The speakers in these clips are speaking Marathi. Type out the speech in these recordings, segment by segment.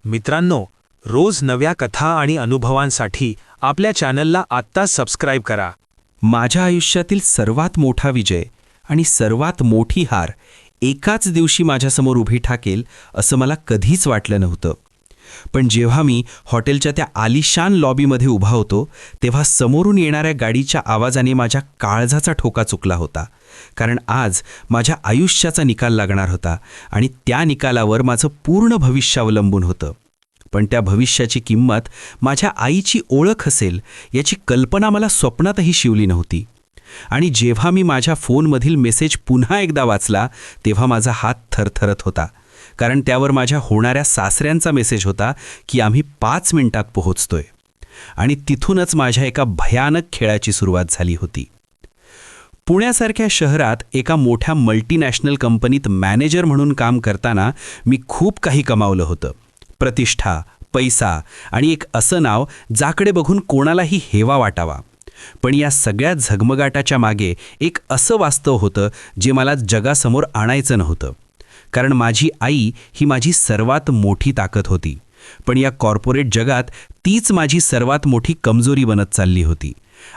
मित्रांनो, रोज नव्या कथा आणि अनुभवांसाठी आपल्या चॅनलला आत्ता सबस्क्राईब करा. माझ्या आयुष्यातील सर्वात मोठा विजय आणि सर्वात मोठी हार एकाच दिवशी माझ्यासमोर उभी ठाकेल असं मला कधीच वाटलं नव्हतं. पण जेव्हा मी हॉटेलच्या त्या आलिशान लॉबीमध्ये उभा होतो, तेव्हा समोरून येणाऱ्या गाडीच्या आवाजाने माझ्या काळजाचा ठोका चुकला होता. कारण आज माझ्या आयुष्याचा निकाल लागणार होता आणि त्या निकालावर माझं पूर्ण भविष्य अवलंबून होतं. पण त्या भविष्याची किंमत माझ्या आईची ओळख असेल याची कल्पना मला स्वप्नातही शिवली नव्हती. आणि जेव्हा मी माझ्या फोनमधील मेसेज पुन्हा एकदा वाचला, तेव्हा माझा हात थरथरत होता. कारण त्यावर माझ्या होणाऱ्या सासऱ्यांचा मेसेज होता की आम्ही 5 मिनिटात पोहोचतोय. आणि तिथूनच माझ्या एका भयानक खेळाची सुरुवात झाली होती. पुण्यासारख्या शहरात एका मोठ्या मल्टीनॅशनल कंपनीत मॅनेजर म्हणून काम करताना मी खूप काही कमावलं होतं. प्रतिष्ठा, पैसा आणि एक असं नाव ज्याकडे बघून कोणालाही हेवा वाटावा. पण या सगळ्या झगमगाटाच्या मागे एक असं वास्तव होतं जे मला जगासमोर आणायचं नव्हतं. कारण माझी आई ही माझी सर्वात मोठी ताकद होती. पण या कॉर्पोरेट जगात तीच माझी सर्वात मोठी कमजोरी बनत चालली होती.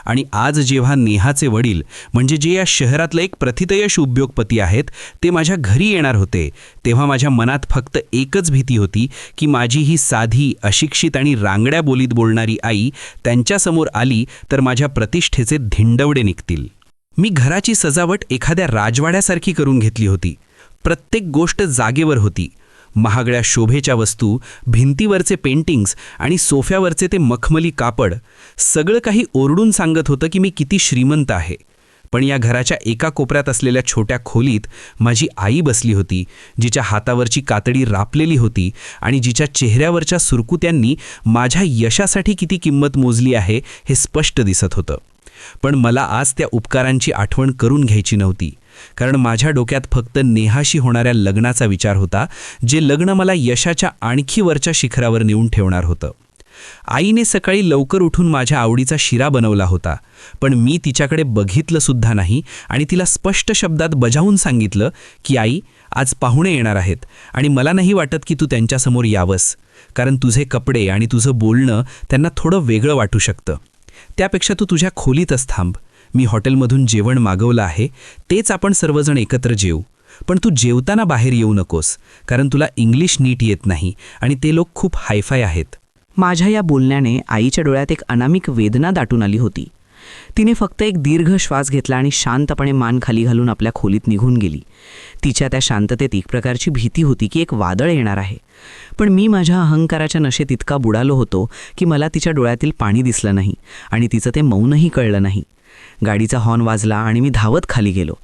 आणि आज जेव्हा नेहाचे वडील म्हणजे जे या शहरातलं एक प्रथितयश उद्योगपती आहेत, ते माझ्या घरी येणार होते, तेव्हा माझ्या मनात फक्त एकच भीती होती की माझी ही साधी, अशिक्षित आणि रांगड्या बोलीत बोलणारी आई त्यांच्यासमोर आली तर माझ्या प्रतिष्ठेचे धिंडवडे निघतील. मी घराची सजावट एखाद्या राजवाड्यासारखी करून घेतली होती. प्रत्येक गोष्ट जागेवर होती. महागड्या शोभेच्या वस्तू, भिंतीवरचे पेंटिंग्स आणि सोफ्यावरचे ते मखमली कापड, सगळं काही ओरडून सांगत होतं की मी किती श्रीमंत आहे. पण या घराच्या एका कोपऱ्यात असलेल्या छोट्या खोलीत माझी आई बसली होती, जिच्या हातावरची कातडी रापलेली होती आणि जिच्या चेहऱ्यावरच्या सुरकुत्यांनी माझ्या यशासाठी किती किंमत मोजली आहे हे स्पष्ट दिसत होतं. पण मला आज त्या उपकारांची आठवण करून घ्यायची नव्हती. कारण माझ्या डोक्यात फक्त नेहाशी होणाऱ्या लग्नाचा विचार होता, जे लग्न मला यशाच्या आणखी वरच्या शिखरावर नेऊन ठेवणार होतं. आईने सकाळी लवकर उठून माझ्या आवडीचा शिरा बनवला होता. पण मी तिच्याकडे बघितलं सुद्धा नाही आणि तिला स्पष्ट शब्दात बजावून सांगितलं की आई, आज पाहुणे येणार आहेत आणि मला नाही वाटत की तू त्यांच्यासमोर यावंस. कारण तुझे कपडे आणि तुझं बोलणं त्यांना थोडं वेगळं वाटू शकतं. त्यापेक्षा तू तुझ्या खोलीतच थांब. मी हॉटेलमधून जेवण मागवलं आहे, तेच आपण सर्वजण एकत्र जेवू. पण तू जेवताना बाहेर येऊ नकोस, कारण तुला इंग्लिश नीट येत नाही आणि ते लोक खूप हायफाय आहेत. माझ्या या बोलण्याने आईच्या डोळ्यात एक अनामिक वेदना दाटून आली होती. तिने फक्त एक दीर्घ श्वास घेतला आणि शांतपणे मान खाली घालून आपल्या खोलीत निघून गेली. तिच्या त्या शांततेत एक प्रकारची भीती होती की एक वादळ येणार आहे. पण मी माझ्या अहंकाराच्या नशेत इतका बुडालो होतो की मला तिच्या डोळ्यातील पाणी दिसलं नाही आणि तिचं ते मौनही कळलं नाही. गाडीचा हॉर्न वाजला आणि मी धावत खाली गेलो.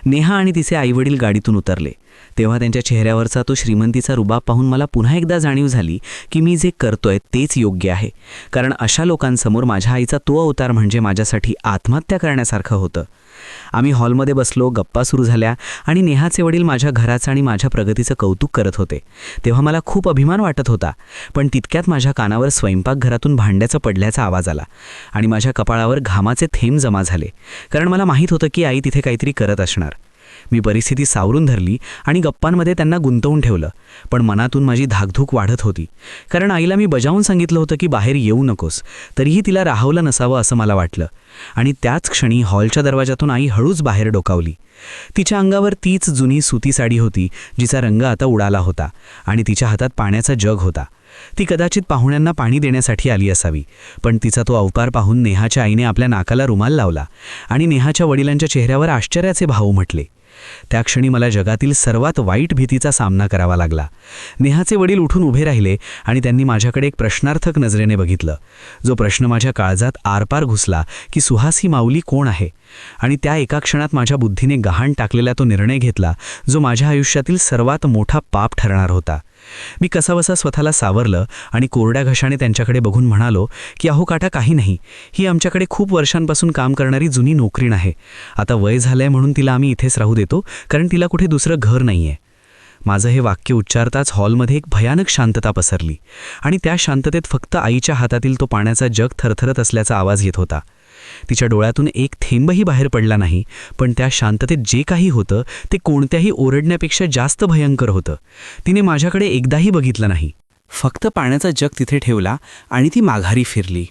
नेहा आणि तिचे आईवडील गाडीतून उतरले. तेव्हा त्यांच्या चेहऱ्यावरचा तो श्रीमंतीचा रुबाब पाहून मला पुन्हा एकदा जाणीव झाली की मी जे करतोय तेच योग्य आहे. कारण अशा लोकांसमोर माझ्या आईचा तो अवतार म्हणजे माझ्यासाठी आत्महत्या करण्यासारखं होतं. आम्ही हॉलमध्ये बसलो, गप्पा सुरू झाल्या आणि नेहाचे वडील माझ्या घराचं आणि माझ्या प्रगतीचं कौतुक करत होते. तेव्हा मला खूप अभिमान वाटत होता. पण तितक्यात माझ्या कानावर स्वयंपाकघरातून भांड्याचं पडल्याचा आवाज आला आणि माझ्या कपाळावर घामाचे थेंब जमा झाले. कारण मला माहीत होतं की आई तिथे काहीतरी करत असणार. मी परिस्थिती सावरून धरली आणि गप्पांमध्ये त्यांना गुंतवून ठेवलं. पण मनातून माझी धाकधूक वाढत होती. कारण आईला मी बजावून सांगितलं होतं की बाहेर येऊ नकोस, तरीही तिला राहवलं नसावं असं मला वाटलं. आणि त्याच क्षणी हॉलच्या दरवाजातून आई हळूच बाहेर डोकावली. तिच्या अंगावर तीच जुनी सुती साडी होती जिचा रंग आता उडाला होता आणि तिच्या हातात पाण्याचा जग होता. ती कदाचित पाहुण्यांना पाणी देण्यासाठी आली असावी. पण तिचा तो अवतार पाहून नेहाच्या आईने आपल्या नाकाला रुमाल लावला आणि नेहाच्या वडिलांच्या चेहऱ्यावर आश्चर्याचे भाव उमटले. त्या क्षणी मला जगातील सर्वात वाईट भीतीचा सामना करावा लागला. नेहाचे वडील उठून उभे राहिले आणि त्यांनी माझ्याकडे एक प्रश्नार्थक नजरेने बघितलं. जो प्रश्न माझ्या काळजात आरपार घुसला की सुहास ही माऊली कोण आहे. आणि त्या एका क्षणात माझ्या बुद्धीने गहाण टाकलेला तो निर्णय घेतला जो माझ्या आयुष्यातील सर्वात मोठा पाप ठरणार होता. मी कसाबसा स्वतःला सावरलं आणि कोरड्या घशाने त्यांच्याकडे बघून म्हणालो की अहो काटा, काही नाही. ही आमच्याकडे खूप वर्षांपासून काम करणारी जुनी नोकरीण आहे. आता वय झालंय म्हणून तिला आम्ही इथेच राहू देतो, कारण तिला कुठे दुसरं घर नाहीये. माझं हे वाक्य उच्चारताच हॉलमध्ये एक भयानक शांतता पसरली आणि त्या शांततेत फक्त आईच्या हातातील तो पाण्याचा जग थरथरत असल्याचा आवाज येत होता. तिच्या डोळ्यातून एक थेंबही बाहेर पडला नाही, पण त्या शांततेत जे काही होतं ते कोणत्याही ओरडण्यापेक्षा जास्त भयंकर होतं. तिने माझ्याकडे एकदाही बघितलं नाही. फक्त पाण्याचा जग तिथे ठेवला आणि ती माघारी फिरली.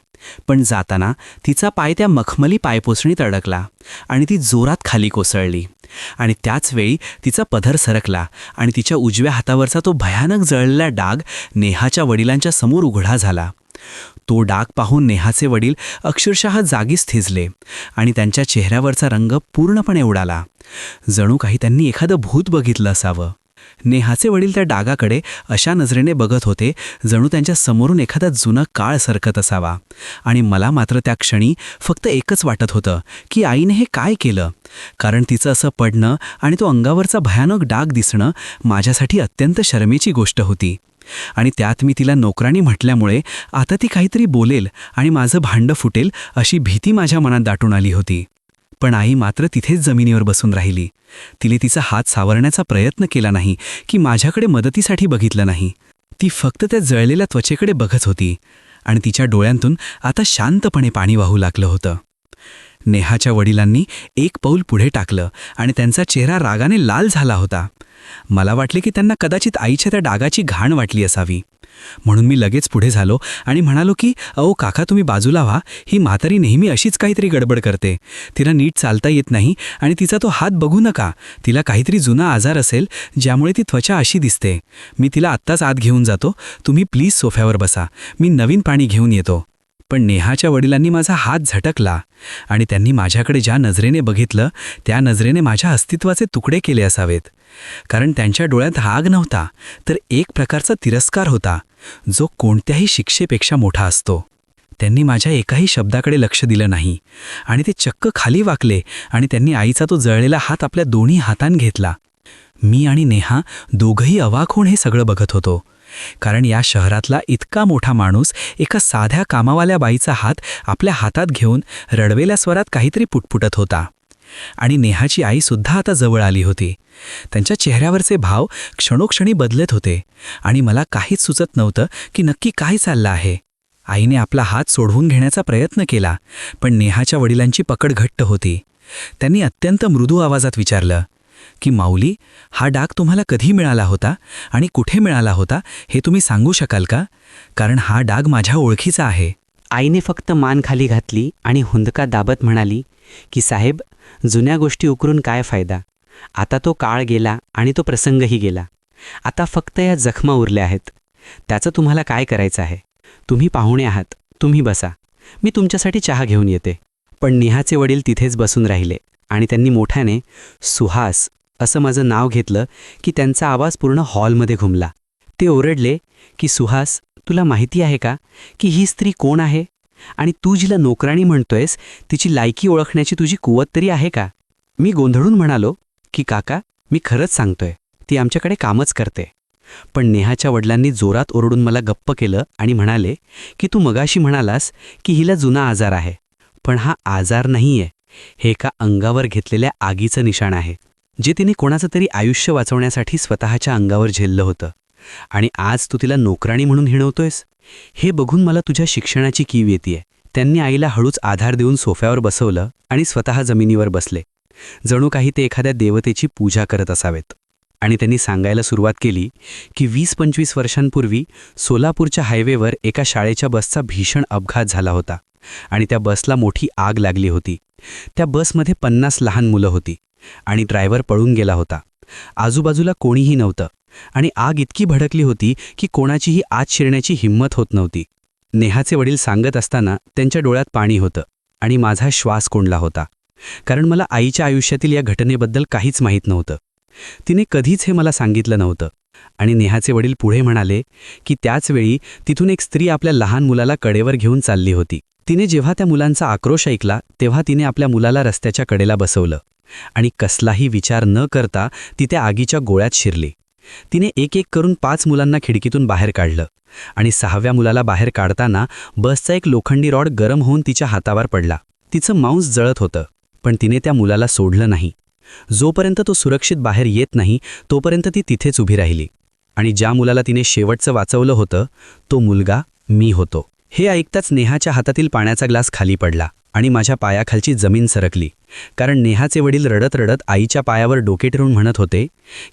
पण जाताना तिचा पाय त्या मखमली पायपोसणीत अडकला आणि ती जोरात खाली कोसळली. आणि त्याच वेळी तिचा पदर सरकला आणि तिच्या उजव्या हातावरचा तो भयानक जळलेला डाग नेहाच्या वडिलांच्या समोर उघडा झाला. तो डाग पाहून नेहाचे वडील अक्षरशः जागीच थिजले आणि त्यांच्या चेहऱ्यावरचा रंग पूर्णपणे उडाला. जणू काही त्यांनी एखादं भूत बघितलं असावं. नेहाचे वडील त्या डागाकडे अशा नजरेने बघत होते जणू त्यांच्या समोरून एखादा जुना काळ सरकत असावा. आणि मला मात्र त्या क्षणी फक्त एकच वाटत होतं की आईने हे काय केलं. कारण तिचं असं पडणं आणि तो अंगावरचा भयानक डाग दिसणं माझ्यासाठी अत्यंत शरमेची गोष्ट होती. आणि त्यात मी तिला नोकराणी म्हटल्यामुळे आता ती काहीतरी बोलेल आणि माझं भांडं फुटेल अशी भीती माझ्या मनात दाटून आली होती. पण आई मात्र तिथेच जमिनीवर बसून राहिली. तिने तिचा हात सावरण्याचा प्रयत्न केला नाही की माझ्याकडे मदतीसाठी बघितलं नाही. ती फक्त त्या जळलेल्या त्वचेकडे बघत होती आणि तिच्या डोळ्यांतून आता शांतपणे पाणी वाहू लागलं होतं. नेहाच्या वडिलांनी एक पाऊल पुढे टाकलं आणि त्यांचा चेहरा रागाने लाल झाला होता. मला वाटले की त्यांना कदाचित आईच्या त्या डागाची घाण वाटली असावी. म्हणून मी लगेच पुढे झालो आणि म्हणालो की अहो काका, तुम्ही बाजूला व्हा. ही म्हातारी नेहमी अशीच काहीतरी गडबड करते. तिला नीट चालता येत नाही आणि तिचा तो हात बघू नका. तिला काहीतरी जुना आजार असेल ज्यामुळे ती त्वचा अशी दिसते. मी तिला आत्ताच आत घेऊन जातो. तुम्ही प्लीज सोफ्यावर बसा. मी नवीन पाणी घेऊन येतो. पण नेहाच्या वडिलांनी माझा हात झटकला आणि त्यांनी माझ्याकडे ज्या नजरेने बघितलं त्या नजरेने माझ्या अस्तित्वाचे तुकडे केले असावेत. कारण त्यांच्या डोळ्यात राग नव्हता, तर एक प्रकारचा तिरस्कार होता जो कोणत्याही शिक्षेपेक्षा मोठा असतो. त्यांनी माझ्या एकाही शब्दाकडे लक्ष दिलं नाही आणि ते चक्क खाली वाकले आणि त्यांनी आईचा तो जळलेला हात आपल्या दोन्ही हातांत घेतला. मी आणि नेहा दोघंही अवाक होऊन हे सगळं बघत होतो. कारण या शहरातला इतका मोठा माणूस एका साध्या कामावाल्या बाईचा हात आपल्या हातात घेऊन रडवेल्या स्वरात काहीतरी पुटपुटत होता. आणि नेहाची आईसुद्धा आता जवळ आली होती. त्यांच्या चेहऱ्यावरचे भाव क्षणोक्षणी बदलत होते आणि मला काहीच सुचत नव्हतं की नक्की काय चाललं आहे. आईने आपला हात सोडवून घेण्याचा प्रयत्न केला, पण नेहाच्या वडिलांची पकड घट्ट होती. त्यांनी अत्यंत मृदू आवाजात विचारलं की माऊली, हा डाग तुम्हाला कधी मिळाला होता आणि कुठे मिळाला होता हे तुम्ही सांगू शकाल का? कारण हा डाग माझ्या ओळखीचा आहे. आईने फक्त मान खाली घातली आणि हुंदका दाबत म्हणाली की साहेब, जुन्या गोष्टी उकरून काय फायदा. आता तो काळ गेला आणि तो प्रसंगही गेला. आता फक्त या जखमा उरल्या आहेत. त्याचं तुम्हाला काय करायचं आहे? तुम्ही पाहुणे आहात, तुम्ही बसा. मी तुमच्यासाठी चहा घेऊन येते. पण नेहाचे वडील तिथेच बसून राहिले आणि त्यांनी मोठ्याने सुहास असं माझं नाव घेतलं की त्यांचा आवाज पूर्ण हॉलमध्ये घुमला. ते ओरडले की सुहास, तुला माहिती आहे का की ही स्त्री कोण आहे? आणि तू जिला नोकराणी म्हणतोयस तिची लायकी ओळखण्याची तुझी कुवत तरी आहे का? मी गोंधळून म्हणालो की काका, मी खरंच सांगतोय, ती आमच्याकडे कामच करते. पण नेहाच्या वडिलांनी जोरात ओरडून मला गप्प केलं आणि म्हणाले की तू मगाशी म्हणालास की हिला जुना आजार आहे. पण हा आजार नाहीये, हे एका अंगावर घेतलेल्या आगीचं निशाण आहे, जे तिने कोणाचं तरी आयुष्य वाचवण्यासाठी स्वतःच्या अंगावर झेललं होतं. आणि आज तू तिला नोकराणी म्हणून हिणवतोयस. हे बघून मला तुझ्या शिक्षणाची कीव येतेय. त्यांनी आईला हळूच आधार देऊन सोफ्यावर बसवलं आणि स्वतः जमिनीवर बसले, जणू काही ते एखाद्या देवतेची पूजा करत असावेत. आणि त्यांनी सांगायला सुरुवात केली की 20-25 वर्षांपूर्वी सोलापूरच्या हायवेवर एका शाळेच्या बसचा भीषण अपघात झाला होता आणि त्या बसला मोठी आग लागली होती. त्या बसमध्ये 50 लहान मुलं होती आणि ड्रायव्हर पळून गेला होता. आजूबाजूला कोणीही नव्हतं आणि आग इतकी भडकली होती की कोणाचीही आत शिरण्याची हिंमत होत नव्हती. नेहाचे वडील सांगत असताना त्यांच्या डोळ्यात पाणी होतं आणि माझा श्वास कोंडला होता. कारण मला आईच्या आयुष्यातील या घटनेबद्दल काहीच माहीत नव्हतं. तिने कधीच हे मला सांगितलं नव्हतं. आणि नेहाचे वडील पुढे म्हणाले की त्याच वेळी तिथून एक स्त्री आपल्या लहान मुलाला कडेवर घेऊन चालली होती. तिने जेव्हा त्या मुलांचा आक्रोश ऐकला तेव्हा तिने आपल्या मुलाला रस्त्याच्या कडेला बसवलं आणि कसलाही विचार न करता ती त्या आगीच्या गोळ्यात शिरली. तिने एक एक करून 5 मुलांना खिडकीतून बाहेर काढलं आणि 6व्या मुलाला बाहेर काढताना बसचा एक लोखंडी रॉड गरम होऊन तिच्या हातावर पडला. तिचं मांस जळत होतं, पण तिने त्या मुलाला सोडलं नाही. जोपर्यंत तो सुरक्षित बाहेर येत नाही तोपर्यंत ती तिथेच उभी राहिली. आणि ज्या मुलाला तिने शेवटचं वाचवलं होतं तो मुलगा मी होतो. हे ऐकताच नेहाच्या हातातील पाण्याचा ग्लास खाली पडला आणि माझ्या पायाखालची जमीन सरकली. कारण नेहाचे वडील रडत रडत आईच्या पायावर डोके ठेवून म्हणत होते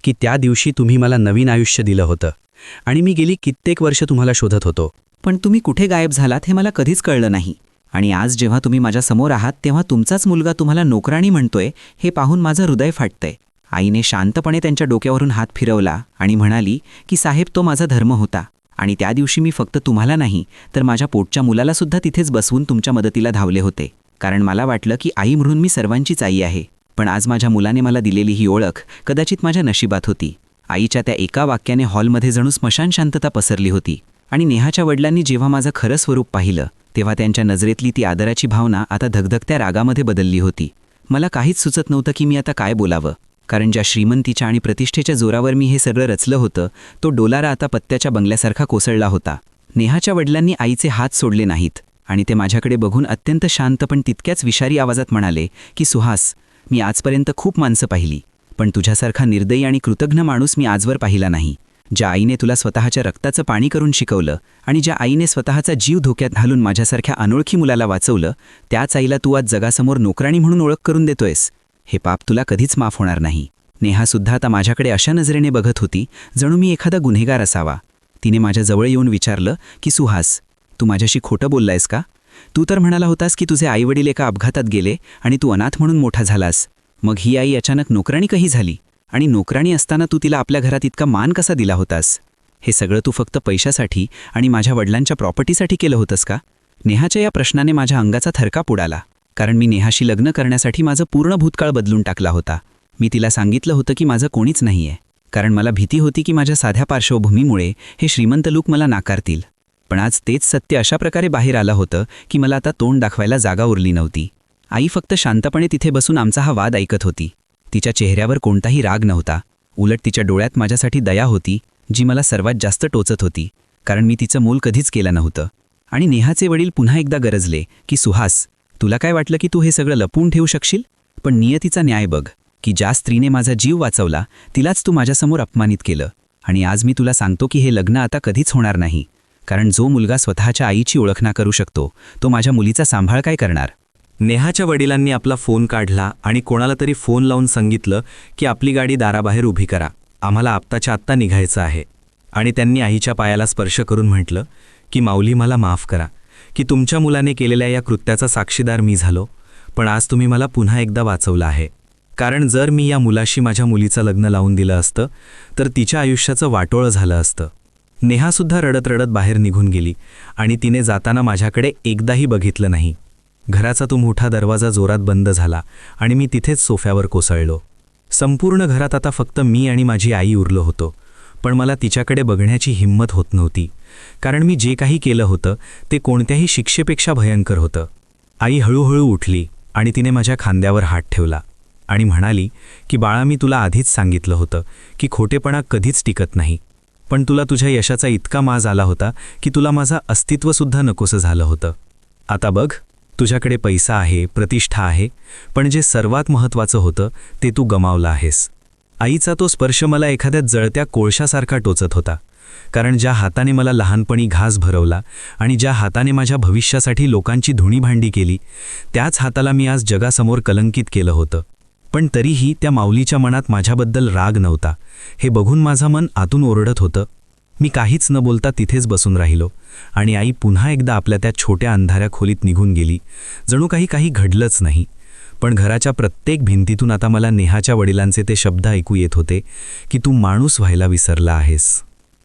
की त्या दिवशी तुम्ही मला नवीन आयुष्य दिलं होतं आणि मी गेली कित्येक वर्ष तुम्हाला शोधत होतो. पण तुम्ही कुठे गायब झालात हे मला कधीच कळलं नाही. आणि आज जेव्हा तुम्ही माझ्या समोर आहात तेव्हा तुमचाच मुलगा तुम्हाला नोकराणी म्हणतोय हे पाहून माझं हृदय फाटतंय. आईने शांतपणे त्यांच्या डोक्यावरून हात फिरवला आणि म्हणाली की साहेब, तो माझा धर्म होता. आणि त्या दिवशी मी फक्त तुम्हाला नाही तर माझ्या पोटच्या मुलाला सुद्धा तिथेच बसवून तुमच्या मदतीला धावले होते. कारण मला वाटलं की आई म्हणून मी सर्वांचीच आई आहे. पण आज माझ्या मुलाने मला दिलेली ही ओळख कदाचित माझ्या नशिबात होती. आईच्या त्या एका वाक्याने हॉलमध्ये जणू स्मशान शांतता पसरली होती. आणि नेहाच्या वडिलांनी जेव्हा माझं खरं स्वरूप पाहिलं तेव्हा त्यांच्या नजरेतली ती आदराची भावना आता धगधगत्या रागामध्ये बदलली होती. मला काहीच सुचत नव्हतं की मी आता काय बोलावं. कारण ज्या श्रीमंतीच्या आणि प्रतिष्ठेच्या जोरावर मी हे सगळं रचलं होतं तो डोलारा आता पत्त्याच्या बंगल्यासारखा कोसळला होता. नेहाच्या वडिलांनी आईचे हात सोडले नाहीत आणि ते माझ्याकडे बघून अत्यंत शांत पण तितक्याच विषारी आवाजात म्हणाले की सुहास, मी आजपर्यंत खूप माणसं पाहिली, पण तुझ्यासारखा निर्दयी आणि कृतज्ञ माणूस मी आजवर पाहिला नाही. ज्या आईने तुला स्वतःच्या रक्ताचं पाणी करून शिकवलं आणि ज्या आईने स्वतःचा जीव धोक्यात घालून माझ्यासारख्या अनोळखी मुलाला वाचवलं, त्याच आईला तू आज जगासमोर नोकराणी म्हणून ओळख करून देतोयस. हे पाप तुला कधीच माफ होणार नाही. नेहासुद्धा आता माझ्याकडे अशा नजरेने बघत होती जणू मी एखादा गुन्हेगार असावा. तिने माझ्या जवळ येऊन विचारलं की सुहास, तू माझ्याशी खोटं बोललायस का? तू तर म्हणाला होतास की तुझे आईवडील एका अपघातात गेले आणि तू अनाथ म्हणून मोठा झालास. मग ही आई अचानक नोकराणी कही झाली? आणि नोकराणी असताना तू तिला आपल्या घरात इतका मान कसा दिला होतास? हे सगळं तू फक्त पैशासाठी आणि माझ्या वडिलांच्या प्रॉपर्टीसाठी केलं होतंस का? नेहाच्या या प्रश्नाने माझ्या अंगाचा थरकाप उडाला. कारण मी नेहाशी लग्न करण्यासाठी माझं पूर्ण भूतकाळ बदलून टाकला होता. मी तिला सांगितलं होतं की माझं कोणीच नाहीये, कारण मला भीती होती की माझ्या साध्या पार्श्वभूमीमुळे हे श्रीमंत लोक मला नाकारतील. पण आज तेच सत्य अशा प्रकारे बाहेर आलं होतं की मला आता तोंड दाखवायला जागा उरली नव्हती. आई फक्त शांतपणे तिथे बसून आमचा हा वाद ऐकत होती. तिच्या चेहऱ्यावर कोणताही राग नव्हता. उलट तिच्या डोळ्यात माझ्यासाठी दया होती, जी मला सर्वात जास्त टोचत होती, कारण मी तिचं मोल कधीच केलं नव्हतं. आणि नेहाचे वडील पुन्हा एकदा गरजले की सुहास, तुला काय वाटलं की तू हे सगळं लपवून ठेवू शकशील? पण नियतीचा न्याय बघ की ज्या स्त्रीने माझा जीव वाचवला तिलाच तू माझ्यासमोर अपमानित केलं. आणि आज मी तुला सांगतो की हे लग्न आता कधीच होणार नाही. कारण जो मुलगा स्वतःच्या आईची ओळख ना करू शकतो तो माझ्या मुलीचा सांभाळ काय करणार? नेहाच्या वडिलांनी आपला फोन काढला आणि कोणाला तरी फोन लावून सांगितलं की आपली गाडी दाराबाहेर उभी करा, आम्हाला आत्ताच्या आत्ता निघायचं आहे. आणि त्यांनी आईच्या पायाला स्पर्श करून म्हटलं की माऊली, मला माफ करा की तुमच्या मुलाने केलेल्या या कृत्याचा साक्षीदार मी झालो, पण आज तुम्ही मला पुन्हा एकदा वाचवलं आहे. कारण जर मी या मुलाशी माझ्या मुलीचं लग्न लावून दिलं असतं तर तिच्या आयुष्याचं वाटोळं झालं असतं. नेहासुद्धा रडत रडत बाहेर निघून गेली आणि तिने जाताना माझ्याकडे एकदाही बघितलं नाही. घराचा तो मोठा दरवाजा जोरात बंद झाला आणि मी तिथेच सोफ्यावर कोसळलो. संपूर्ण घरात आता फक्त मी आणि माझी आई उरलो होतो. पण मला तिच्याकडे बघण्याची हिंमत होत नव्हती, कारण मी जे काही केलं होतं ते कोणत्याही शिक्षेपेक्षा भयंकर होतं. आई हळूहळू उठली आणि तिने माझ्या खांद्यावर हात ठेवला आणि म्हणाली की बाळा, मी तुला आधीच सांगितलं होतं की खोटेपणा कधीच टिकत नाही. पण तुला तुझ्या यशाचा इतका माज आला होता की तुला माझं अस्तित्वसुद्धा नकोसं झालं होतं. आता बघ, तुझ्याकडे पैसा आहे, प्रतिष्ठा आहे, पण जे सर्वात महत्त्वाचं होतं ते तू गमावलं आहेस. आईचा तो स्पर्श मला एखाद्या जळत्या कोळशासारखा टोचत होता. कारण ज्या हाताने मला लहानपणी घास भरवला आणि ज्या हाताने माझ्या भविष्यासाठी लोकांची धुणीभांडी केली, त्याच हाताला मी आज जगासमोर कलंकित केलं होतं. पण तरीही त्या माऊलीच्या मनात माझ्याबद्दल राग नव्हता. हे बघून माझं मन आतून ओरडत होतं. मी काहीच न बोलता तिथेच बसून राहिलो आणि आई पुन्हा एकदा आपल्या त्या छोट्या अंधाऱ्या खोलीत निघून गेली, जणू काही घडलंच नाही. पण घराच्या प्रत्येक भिंतीतून आता मला नेहाच्या वडिलांचे ते शब्द ऐकू येत होते की तू माणूस व्हायला विसरला आहेस.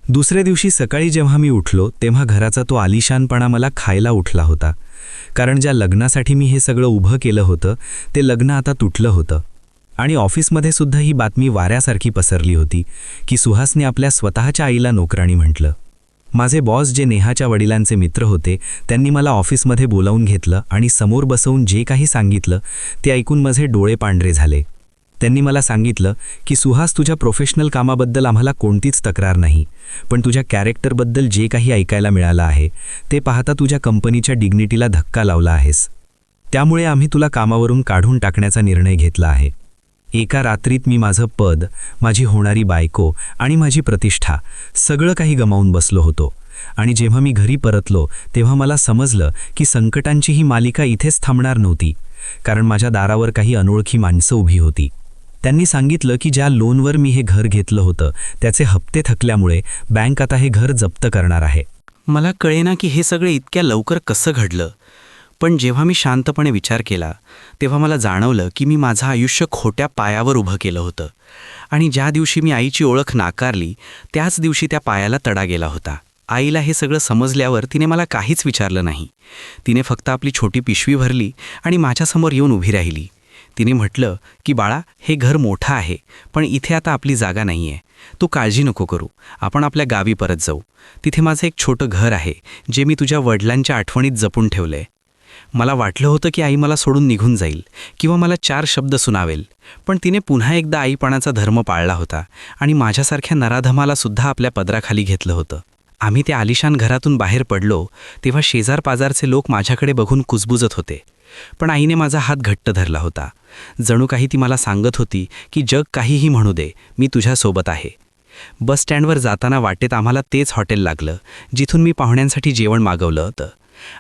दुसऱ्या दिवशी सकाळी जेव्हा मी उठलो तेव्हा घराचा तो आलिशानपणा मला खायला उठला होता. कारण ज्या लग्नासाठी मी हे सगळं उभं केलं होतं ते लग्न आता तुटलं होतं. आणि ऑफिसमध्ये सुद्धा ही बातमी वाऱ्यासारखी पसरली होती की सुहासने आपल्या स्वतःच्या आईला नोकराणी म्हटलं. माझे बॉस जे नेहाच्या वडिलांचे मित्र होते त्यांनी मला ऑफिसमध्ये बोलावून घेतलं आणि समोर बसवून जे काही सांगितलं ते ऐकून माझे डोळे पांढरे झाले. त्यांनी मला सांगितलं की सुहास, तुझ्या प्रोफेशनल कामाबद्दल आम्हाला कोणतीच तक्रार नाही, पण तुझ्या कॅरेक्टरबद्दल जे काही ऐकायला मिळालं आहे ते पाहता तुझ्या कंपनीच्या डिग्निटीला धक्का लावला आहेस. त्यामुळे आम्ही तुला कामावरून काढून टाकण्याचा निर्णय घेतला आहे. एका रात्रीत मी माझं पद, माझी होणारी बायको आणि माझी प्रतिष्ठा सगळं काही गमावून बसलो होतो. आणि जेव्हा मी घरी परतलो तेव्हा मला समजलं की संकटांची ही मालिका इथेच थांबणार नव्हती, कारण माझ्या दारावर काही अनोळखी माणसं उभी होती. त्यांनी सांगितलं की ज्या लोनवर मी हे घर घेतलं होतं त्याचे हप्ते थकल्यामुळे बँक आता हे घर जप्त करणार आहे. मला कळेना की हे सगळे इतक्या लवकर कसं घडलं. पण जेव्हा मी शांतपणे विचार केला तेव्हा मला जाणवलं की मी माझं आयुष्य खोट्या पायावर उभं केलं होतं. आणि ज्या दिवशी मी आईची ओळख नाकारली त्याच दिवशी त्या पायाला तडा गेला होता. आईला हे सगळं समजल्यावर तिने मला काहीच विचारलं नाही. तिने फक्त आपली छोटी पिशवी भरली आणि माझ्यासमोर येऊन उभी राहिली. तिने म्हटलं की बाळा, हे घर मोठं आहे पण इथे आता आपली जागा नाही आहे. तू काळजी नको करू, आपण आपल्या गावी परत जाऊ. तिथे माझं एक छोटं घर आहे जे मी तुझ्या वडिलांच्या आठवणीत जपून ठेवलंय. मला वाटलं होतं की आई मला सोडून निघून जाईल किंवा मला 4 शब्द सुनावेल, पण तिने पुन्हा एकदा आईपणाचा धर्म पाळला होता आणि माझ्यासारख्या नराधमाला सुद्धा आपल्या पदराखाली घेतलं होतं. आम्ही त्या आलिशान घरातून बाहेर पडलो तेव्हा शेजार-पाजारचे लोक माझ्याकडे बघून कुजबुजत होते. पण आईने माझा हात घट्ट धरला होता. जणू काही ती मला सांगत होती की जग काहीही म्हणू दे, मी तुझ्यासोबत आहे. बस स्टँडवर जाताना वाटेत आम्हाला तेच हॉटेल लागलं जिथून मी पाहुण्यांसाठी जेवण मागवलं होतं.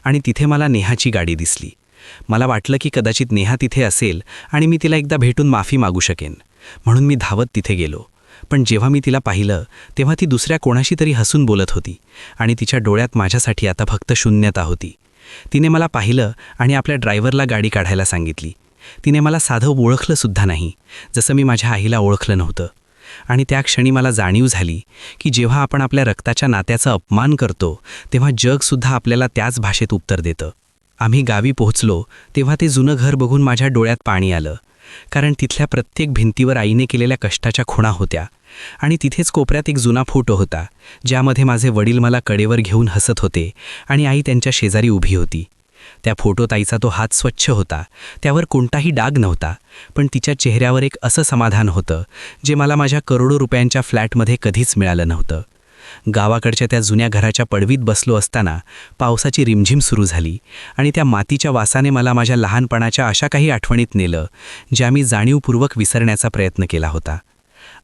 आणि तिथे मला नेहाची गाडी दिसली. मला वाटलं की कदाचित नेहा तिथे असेल आणि मी तिला एकदा भेटून माफी मागू शकेन, म्हणून मी धावत तिथे गेलो. पण जेव्हा मी तिला पाहिलं तेव्हा ती दुसऱ्या कोणाशी तरी हसून बोलत होती आणि तिच्या डोळ्यात माझ्यासाठी आता फक्त शून्यता होती. तिने मला पाहिलं आणि आपल्या ड्रायव्हरला गाडी काढायला सांगितली. तिने मला साधं ओळखलंसुद्धा नाही, जसं मी माझ्या आईला ओळखलं नव्हतं. आणि त्या क्षणी मला जाणीव झाली की जेव्हा आपण आपल्या रक्ताच्या नात्याचा अपमान करतो तेव्हा जगसुद्धा आपल्याला त्याच भाषेत उत्तर देतं. आम्ही गावी पोहोचलो तेव्हा ते जुनं घर बघून माझ्या डोळ्यात पाणी आलं, कारण तिथल्या प्रत्येक भिंतीवर आईने केलेल्या कष्टाच्या खुणा होत्या. आणि तिथेच कोपऱ्यात एक जुना फोटो होता ज्यामध्ये माझे वडील मला कडेवर घेऊन हसत होते आणि आई त्यांच्या शेजारी उभी होती. त्या फोटोत आईचा तो हात स्वच्छ होता, त्यावर कोणताही डाग नव्हता, पण तिच्या चेहऱ्यावर एक असं समाधान होतं जे मला माझ्या करोडो रुपयांच्या फ्लॅटमध्ये कधीच मिळालं नव्हतं. गावाकडच्या त्या जुन्या घराच्या पडवीत बसलो असताना पावसाची रिमझिम सुरू झाली आणि त्या मातीच्या वासाने मला माझ्या लहानपणाच्या अशा काही आठवणीत नेलं ज्या मी जाणीवपूर्वक विसरण्याचा प्रयत्न केला होता.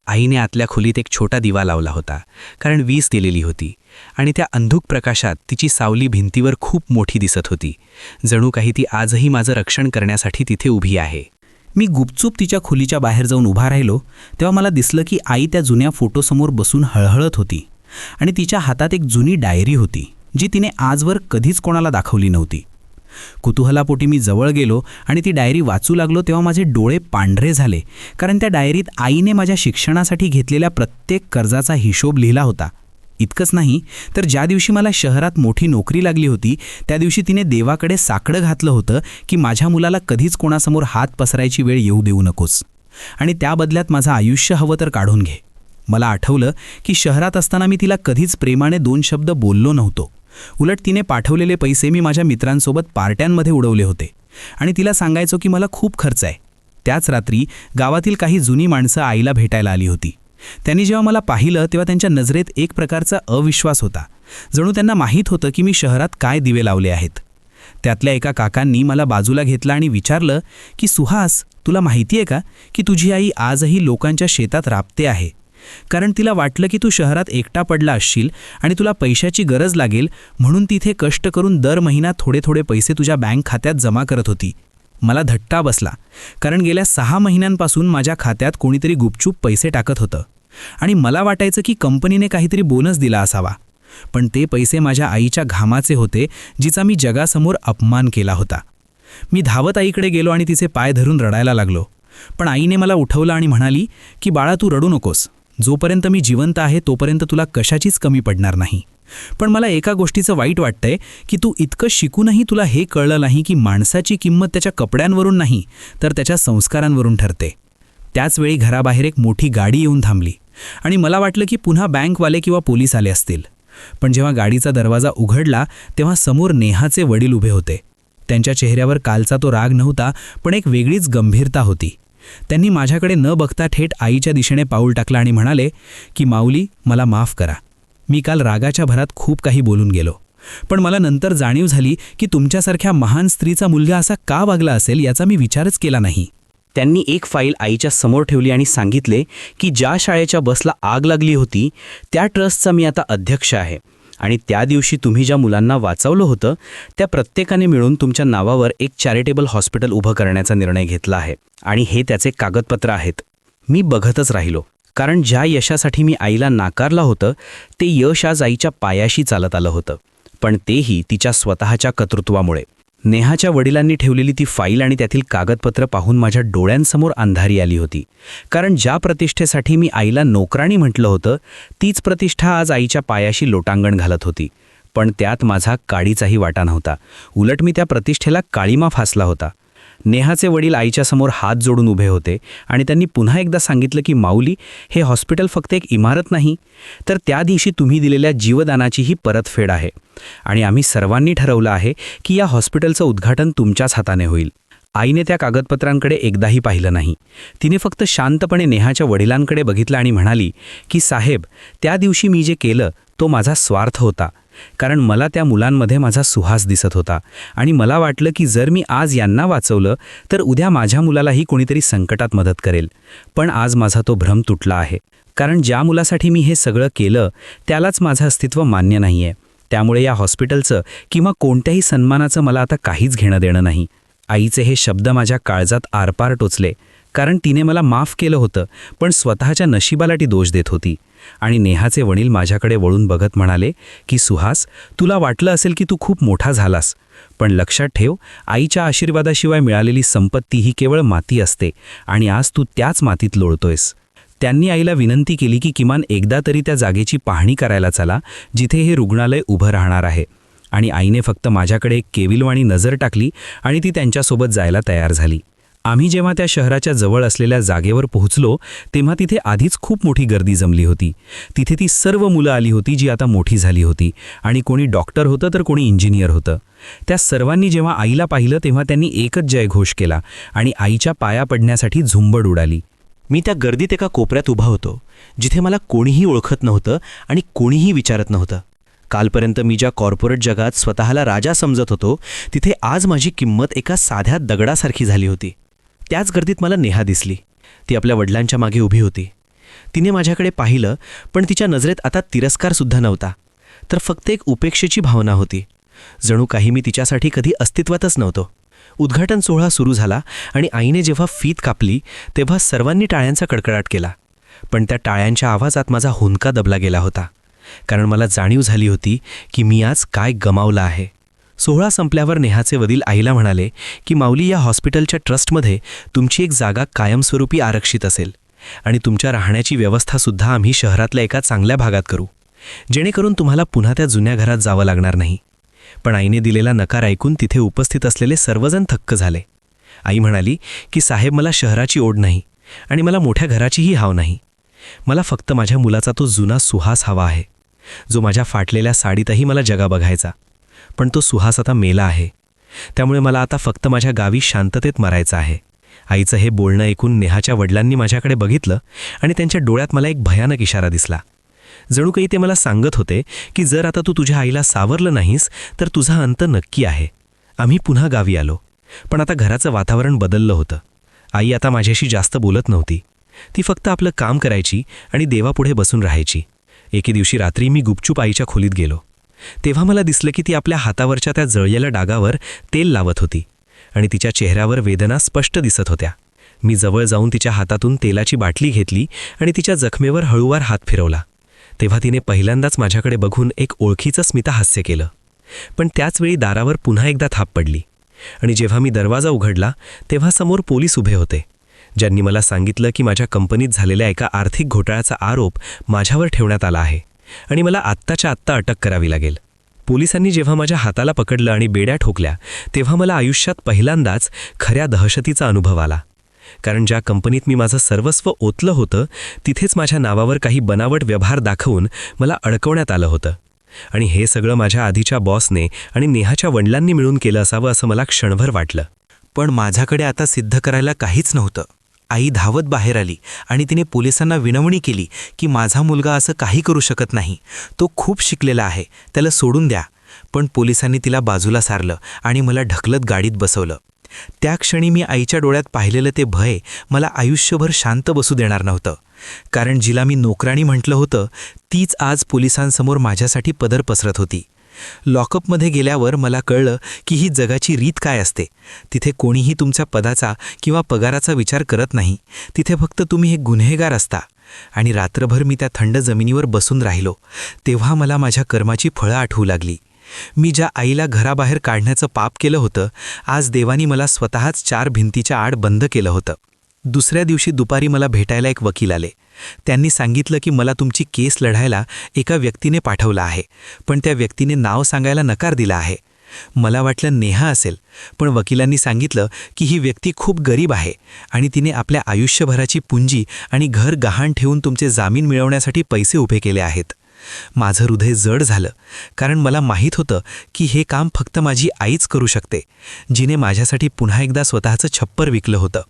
आईने आतल्या खोलीत एक छोटा दिवा लावला होता, कारण वीज दिलेली होती आणि त्या अंधुक प्रकाशात तिची सावली भिंतीवर खूप मोठी दिसत होती. जणू काही ती आजही माझं रक्षण करण्यासाठी तिथे उभी आहे. मी गुपचूप तिच्या खोलीच्या बाहेर जाऊन उभा राहिलो तेव्हा मला दिसलं की आई त्या जुन्या फोटोसमोर बसून हळहळत होती आणि तिच्या हातात एक जुनी डायरी होती जी तिने आजवर कधीच कोणाला दाखवली नव्हती. कुतूहलापोटी मी जवळ गेलो आणि ती डायरी वाचू लागलो तेव्हा माझे डोळे पांढरे झाले, कारण त्या डायरीत आईने माझ्या शिक्षणासाठी घेतलेल्या प्रत्येक कर्जाचा हिशोब लिहिला होता. इतकंच नाही तर ज्या दिवशी मला शहरात मोठी नोकरी लागली होती त्या दिवशी तिने देवाकडे साकडं घातलं होतं की माझ्या मुलाला कधीच कोणासमोर हात पसरायची वेळ येऊ देऊ नकोस आणि त्या बदल्यात माझं आयुष्य हवं तर काढून घे. मला आठवलं की शहरात असताना मी तिला कधीच प्रेमाने 2 शब्द बोललो नव्हतो. उलट तिने पाठवलेले पैसे मी माझ्या मित्रांसोबत पार्ट्यांमध्ये उडवले होते आणि तिला सांगायचो की मला खूप खर्च आहे. त्याच रात्री गावातील काही जुनी माणसं आईला भेटायला आली होती. त्यांनी जेव्हा मला पाहिलं तेव्हा त्यांच्या नजरेत एक प्रकारचा अविश्वास होता, जणू त्यांना माहीत होतं की मी शहरात काय दिवे लावले आहेत. त्यातल्या एका काकांनी मला बाजूला घेतलं आणि विचारलं की सुहास, तुला माहिती आहे का की तुझी आई आजही लोकांच्या शेतात राबते आहे, कारण तिला वाटलं की तू शहरात एकटा पडला असशील आणि तुला पैशाची गरज लागेल म्हणून तिथे कष्ट करून दर महिना थोडे थोडे पैसे तुझ्या बँक खात्यात जमा करत होती. मला धट्टा बसला, कारण गेल्या 6 महिन्यांपासून माझ्या खात्यात कोणीतरी गुपचूप पैसे टाकत होतं आणि मला वाटायचं की कंपनीने काहीतरी बोनस दिला असावा, पण ते पैसे माझ्या आईच्या घामाचे होते जिचा मी जगासमोर अपमान केला होता. मी धावत आईकडे गेलो आणि तिचे पाय धरून रडायला लागलो, पण आईने मला उठवलं आणि म्हणाली की बाळा, तू रडू नकोस, जोपर्यंत मी जिवंत आहे तोपर्यंत तुला कशाचीच कमी पडणार नाही. पण मला एका गोष्टीचं वाईट वाटतंय की तू इतकं शिकूनही तुला हे कळलं नाही की माणसाची किंमत त्याच्या कपड्यांवरून नाही तर त्याच्या संस्कारांवरून ठरते. त्याचवेळी घराबाहेर एक मोठी गाडी येऊन थांबली आणि मला वाटलं की पुन्हा बँकवाले किंवा पोलीस आले असतील. पण जेव्हा गाडीचा दरवाजा उघडला तेव्हा समोर नेहाचे वडील उभे होते. त्यांच्या चेहऱ्यावर कालचा तो राग नव्हता, पण एक वेगळीच गंभीरता होती. त्यांनी माझ्याकडे न बघता थेट आईच्या दिशेने पाऊल टाकलं आणि म्हणाले की माऊली, मला माफ करा. मी काल रागाच्या भरात खूप काही बोलून गेलो, पण मला नंतर जाणीव झाली की तुमच्यासारख्या महान स्त्रीचा मुलगा असा का वागला असेल याचा मी विचारच केला नाही. त्यांनी एक फाईल आईच्या समोर ठेवली आणि सांगितले की ज्या शाळेच्या बसला आग लागली होती त्या ट्रस्टचा मी आता अध्यक्ष आहे आणि त्या दिवशी तुम्ही ज्या मुलांना वाचवलं होतं त्या प्रत्येकाने मिळून तुमच्या नावावर एक चॅरिटेबल हॉस्पिटल उभं करण्याचा निर्णय घेतला आहे आणि हे त्याचे कागदपत्र आहेत. मी बघतच राहिलो, कारण ज्या यशासाठी मी आईला नाकारलं होतं ते यश आज आईच्या पायाशी चालत आलं होतं, पण तेही तिच्या स्वतःच्या कर्तृत्वामुळे. नेहाच्या वडिलांनी ठेवलेली ती फाईल आणि त्यातील कागदपत्र पाहून माझ्या डोळ्यांसमोर अंधारी आली होती, कारण ज्या प्रतिष्ठेसाठी मी आईला नोकराणी म्हटलं होतं तीच प्रतिष्ठा आज आईच्या पायाशी लोटांगण घालत होती. पण त्यात माझा काडीचाही वाटा नव्हता. उलट मी त्या प्रतिष्ठेला काळीमा फासला होता. नेहाचे वडील आईच्यासमोर हात जोडून उभे होते आणि त्यांनी पुन्हा एकदा सांगितलं की माऊली, हे हॉस्पिटल फक्त एक इमारत नाही, तर त्या दिवशी तुम्ही दिलेल्या जीवदानाचीही परतफेड आहे. आणि आम्ही सर्वांनी ठरवलं आहे की या हॉस्पिटलचं उद्घाटन तुमच्याच हाताने होईल. आईने त्या कागदपत्रांकडे एकदाही पाहिलं नाही. तिने फक्त शांतपणे नेहाच्या वडिलांकडे बघितलं आणि म्हणाली की साहेब, त्या दिवशी मी जे केलं तो माझा स्वार्थ होता, कारण मला त्या मुलांमध्ये माझा सुहास दिसत होता आणि मला वाटलं की जर मी आज यांना वाचवलं तर उद्या माझ्या मुलालाही कोणीतरी संकटात मदत करेल. पण आज माझा तो भ्रम तुटला आहे, कारण ज्या मुलासाठी मी हे सगळं केलं त्यालाच माझं अस्तित्व मान्य नाही आहे. त्यामुळे या हॉस्पिटलचं किंवा कोणत्याही सन्मानाचं मला आता काहीच घेणं देणं नाही. आईचे हे शब्द माझ्या काळजात आरपार टोचले, कारण तिने मला माफ केलं होतं पण स्वतःच्या नशिबाला ती दोष देत होती. आणि नेहाचे वडील माझ्याकडे वळून बघत म्हणाले की सुहास, तुला वाटलं असेल की तू खूप मोठा झालास, पण लक्षात ठेव, आईच्या आशीर्वादाशिवाय मिळालेली संपत्ती ही केवळ माती असते आणि आज तू त्याच मातीत लोळतोयस. त्यांनी आईला विनंती केली की किमान एकदा तरी त्या जागेची पाहणी करायला चला जिथे हे रुग्णालय उभं राहणार आहे. आणि आईने फक्त माझ्याकडे एक केविलवाणी नजर टाकली आणि ती त्यांच्यासोबत जायला तयार झाली. आम्ही जेव्हा त्या शहराच्या जवळ असलेल्या जागेवर पोहोचलो तेव्हा तिथे आधीच खूप मोठी गर्दी जमली होती. तिथे ती सर्व मुलं आली होती जी आता मोठी झाली होती आणि कोणी डॉक्टर होतं तर कोणी इंजिनियर होतं. त्या सर्वांनी जेव्हा आईला पाहिलं तेव्हा त्यांनी एकच जयघोष केला आणि आईच्या पाया पडण्यासाठी झुंबड उडाली. मी त्या गर्दीत एका कोपऱ्यात उभा होतो, जिथे मला कोणीही ओळखत नव्हतं आणि कोणीही विचारत नव्हतं. कालपर्यंत मी ज्या कॉर्पोरेट जगात स्वतःला राजा समजत होतो, तिथे आज माझी किंमत एका साध्या दगडासारखी झाली होती. त्याच गर्दीत मला नेहा दिसली. ती आपल्या वडिलांच्या मागे उभी होती. तिने माझ्याकडे पाहिलं, पण तिच्या नजरेत आता तिरस्कारसुद्धा नव्हता, तर फक्त एक उपेक्षेची भावना होती. जणू काही मी तिच्यासाठी कधी अस्तित्वातच नव्हतो. उद्घाटन सोहळा सुरू झाला आणि आईने जेव्हा फीत कापली तेव्हा सर्वांनी टाळ्यांचा कडकडाट केला. पण त्या टाळ्यांच्या आवाजात माझा हुंदका दबला गेला होता, कारण मला जाणीव झाली होती की मी आज काय गमावलं आहे. सोहळा संपल्यावर नेहाचे वडील आईला म्हणाले की माऊली, या हॉस्पिटलच्या ट्रस्टमध्ये तुमची एक जागा कायमस्वरूपी आरक्षित असेल आणि तुमच्या राहण्याची व्यवस्थासुद्धा आम्ही शहरातल्या एका चांगल्या भागात करू, जेणेकरून तुम्हाला पुन्हा त्या जुन्या घरात जावं लागणार नाही. पण आईने दिलेला नकार ऐकून तिथे उपस्थित असलेले सर्वजण थक्क झाले. आई म्हणाली की साहेब, मला शहराची ओढ नाही आणि मला मोठ्या घराचीही हाव नाही. मला फक्त माझ्या मुलाचा तो जुना सुहास हवा आहे, जो माझ्या फाटलेल्या साडीतही मला जगा बघायचा. पण तो सुहास आता मेला आहे, त्यामुळे मला आता फक्त माझ्या गावी शांततेत मरायचं आहे. आईचं हे बोलणं ऐकून नेहाच्या वडिलांनी माझ्याकडे बघितलं आणि त्यांच्या डोळ्यात मला एक भयानक इशारा दिसला. जणू काही ते मला सांगत होते की जर आता तू तुझ्या आईला सावरलं नाहीस तर तुझा अंत नक्की आहे. आम्ही पुन्हा गावी आलो, पण आता घराचं वातावरण बदललं होतं. आई आता माझ्याशी जास्त बोलत नव्हती. ती फक्त आपलं काम करायची आणि देवापुढे बसून राहायची. एके दिवशी रात्री मी गुपचूप आईच्या खोलीत गेलो. तेव्हा मला दिसलं की ती आपल्या हातावरच्या त्या जळलेल्या डागावर तेल लावत होती आणि तिच्या चेहऱ्यावर वेदना स्पष्ट दिसत होत्या. मी जवळ जाऊन तिच्या हातातून तेलाची बाटली घेतली आणि तिच्या जखमेवर हळूवार हात फिरवला. तेव्हा तिने पहिल्यांदाच माझ्याकडे बघून एक ओळखीचं स्मितहास्य केलं. पण त्याचवेळी दारावर पुन्हा एकदा थाप पडली आणि जेव्हा मी दरवाजा उघडला तेव्हा समोर पोलीस उभे होते, ज्यांनी मला सांगितलं की माझ्या कंपनीत झालेल्या एका आर्थिक घोटाळ्याचा आरोप माझ्यावर ठेवण्यात आला आहे आणि मला आत्ताच्या आत्ता अटक करावी लागेल. पोलिसांनी जेव्हा माझ्या हाताला पकडलं आणि बेड्या ठोकल्या तेव्हा मला आयुष्यात पहिल्यांदाच खऱ्या दहशतीचा अनुभव आला. कारण ज्या कंपनीत मी माझं सर्वस्व ओतलं होतं तिथेच माझ्या नावावर काही बनावट व्यवहार दाखवून मला अडकवण्यात आलं होतं. आणि हे सगळं माझ्या आधीच्या बॉसने आणि नेहाच्या वडिलांनी मिळून केलं असावं असं मला क्षणभर वाटलं. पण माझ्याकडे आता सिद्ध करायला काहीच नव्हतं. आई धावत बाहेर आली आणि तिने पोलिसांना विनवणी केली की माझा मुलगा असं काही करू शकत नाही, तो खूप शिकलेला आहे, त्याला सोडून द्या. पण पोलिसांनी तिला बाजूला सारलं आणि मला ढकलत गाडीत बसवलं. त्या क्षणी मी आईच्या डोळ्यात पाहिलेलं ते भय मला आयुष्यभर शांत बसू देणार नव्हतं. कारण जिला मी नोकराणी म्हटलं होतं तीच आज पोलिसांसमोर माझ्यासाठी पदर पसरत होती. लॉकअपमध्ये गेल्यावर मला कळलं की ही जगाची रीत काय असते. तिथे कोणीही तुमच्या पदाचा किंवा पगाराचा विचार करत नाही. तिथे फक्त तुम्ही एक गुन्हेगार असता. आणि रात्रभर मी त्या थंड जमिनीवर बसून राहिलो. तेव्हा मला माझ्या कर्माची फळं आठवू लागली. मी ज्या आईला घराबाहेर काढण्याचं पाप केलं होतं, आज देवानी मला स्वतःच 4 भिंतीच्या आड बंद केलं होतं. दुसऱ्या दिवशी दुपारी मला भेटायला एक वकील आले. त्यांनी सांगितलं की मला तुमची केस लढायला एका व्यक्तीने पाठवलं आहे, पण त्या व्यक्तीने नाव सांगायला नकार दिला आहे. मला वाटलं नेहा असेल, पण वकिलांनी सांगितलं की ही व्यक्ती खूप गरीब आहे आणि तिने आपल्या आयुष्यभराची पुंजी आणि घर गहाण ठेवून तुमचे जामीन मिळवण्यासाठी पैसे उभे केले आहेत. माझं हृदय जड झालं, कारण मला माहीत होतं की हे काम फक्त माझी आईच करू शकते, जिने माझ्यासाठी पुन्हा एकदा स्वतःचं छप्पर विकलं होतं.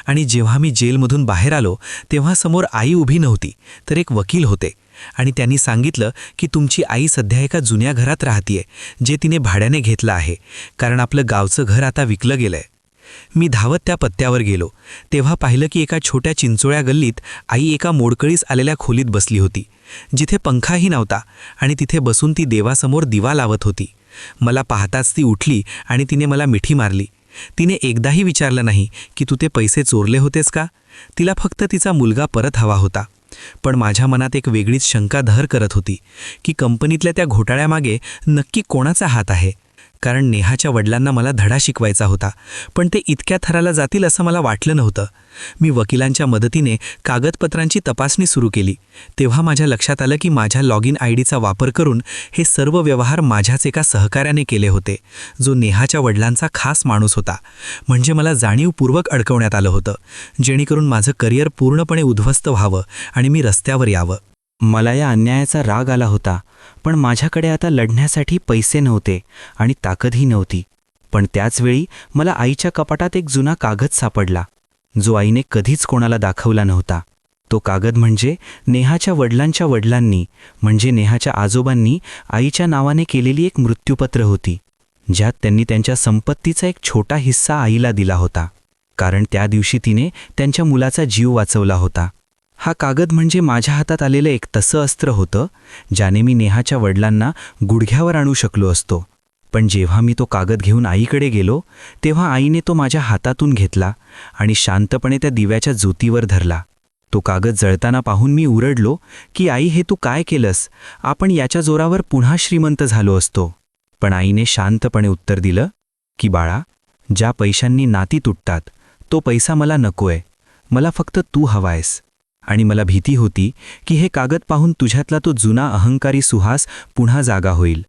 आणि जेव्हा मी जेलमधून बाहेर आलो तेव्हा समोर आई उभी नव्हती, तर एक वकील होते. आणि त्यांनी सांगितलं की तुमची आई सध्या एका जुन्या घरात राहतीये, जे तिने भाड्याने घेतलं आहे, कारण आपलं गावचं घर आता विकलं गेलंय. मी धावत त्या पत्त्यावर गेलो. तेव्हा पाहिलं की एका छोट्या चिंचोळ्या गल्लीत आई एका मोडकळीस आलेल्या खोलीत बसली होती, जिथे पंखाही नव्हता, आणि तिथे बसून ती देवासमोर दिवा लावत होती. मला पाहताच ती उठली आणि तिने मला मिठी मारली. तिने एकदाही विचारलं नाही की तू ते पैसे चोरले होतेस का. तिला फक्त तिचा मुलगा परत हवा होता. पण माझ्या मनात एक वेगळीच शंका धर करत होती की कंपनीतल्या त्या घोटाळ्यामागे नक्की कोणाचा हात आहे. कारण नेहाच्या वडिलांना मला धडा शिकवायचा होता, पण ते इतक्या थराला जातील असं मला वाटलं नव्हतं. मी वकिलांच्या मदतीने कागदपत्रांची तपासणी सुरू केली. तेव्हा माझ्या लक्षात आलं की माझ्या लॉगिन आयडीचा वापर करून हे सर्व व्यवहार माझ्याच एका सहकार्याने केले होते, जो नेहाच्या वडिलांचा खास माणूस होता. म्हणजे मला जाणीवपूर्वक अडकवण्यात आलं होतं, जेणेकरून माझं करिअर पूर्णपणे उद्ध्वस्त व्हावं आणि मी रस्त्यावर यावं. मला या अन्यायाचा राग आला होता, पण माझ्याकडे आता लढण्यासाठी पैसे नव्हते आणि ताकदही नव्हती. पण त्याचवेळी मला आईच्या कपाटात एक जुना कागद सापडला, जो आईने कधीच कोणाला दाखवला नव्हता. तो कागद म्हणजे नेहाच्या वडिलांच्या वडिलांनी, म्हणजे नेहाच्या आजोबांनी आईच्या नावाने केलेली एक मृत्यूपत्र होती, ज्यात त्यांनी त्यांच्या संपत्तीचा एक छोटा हिस्सा आईला दिला होता, कारण त्या दिवशी तिने त्यांच्या मुलाचा जीव वाचवला होता. हा कागद म्हणजे माझ्या हातात आलेलं एक तसं अस्त्र होतं, ज्याने मी नेहाच्या वडिलांना गुडघ्यावर आणू शकलो असतो. पण जेव्हा मी तो कागद घेऊन आईकडे गेलो, तेव्हा आईने तो माझ्या हातातून घेतला आणि शांतपणे त्या दिव्याच्या ज्योतीवर धरला. तो कागद जळताना पाहून मी उरडलो की आई, हे तू काय केलंस? आपण याच्या जोरावर पुन्हा श्रीमंत झालो असतो. पण आईने शांतपणे उत्तर दिलं की बाळा, ज्या पैशांनी नाती तुटतात तो पैसा मला नकोय, मला फक्त तू हवायस. आणि मला भीती होती की हे कागद पाहून तुझ्यातला तो जुना अहंकारी सुहास पुन्हा जागा होईल.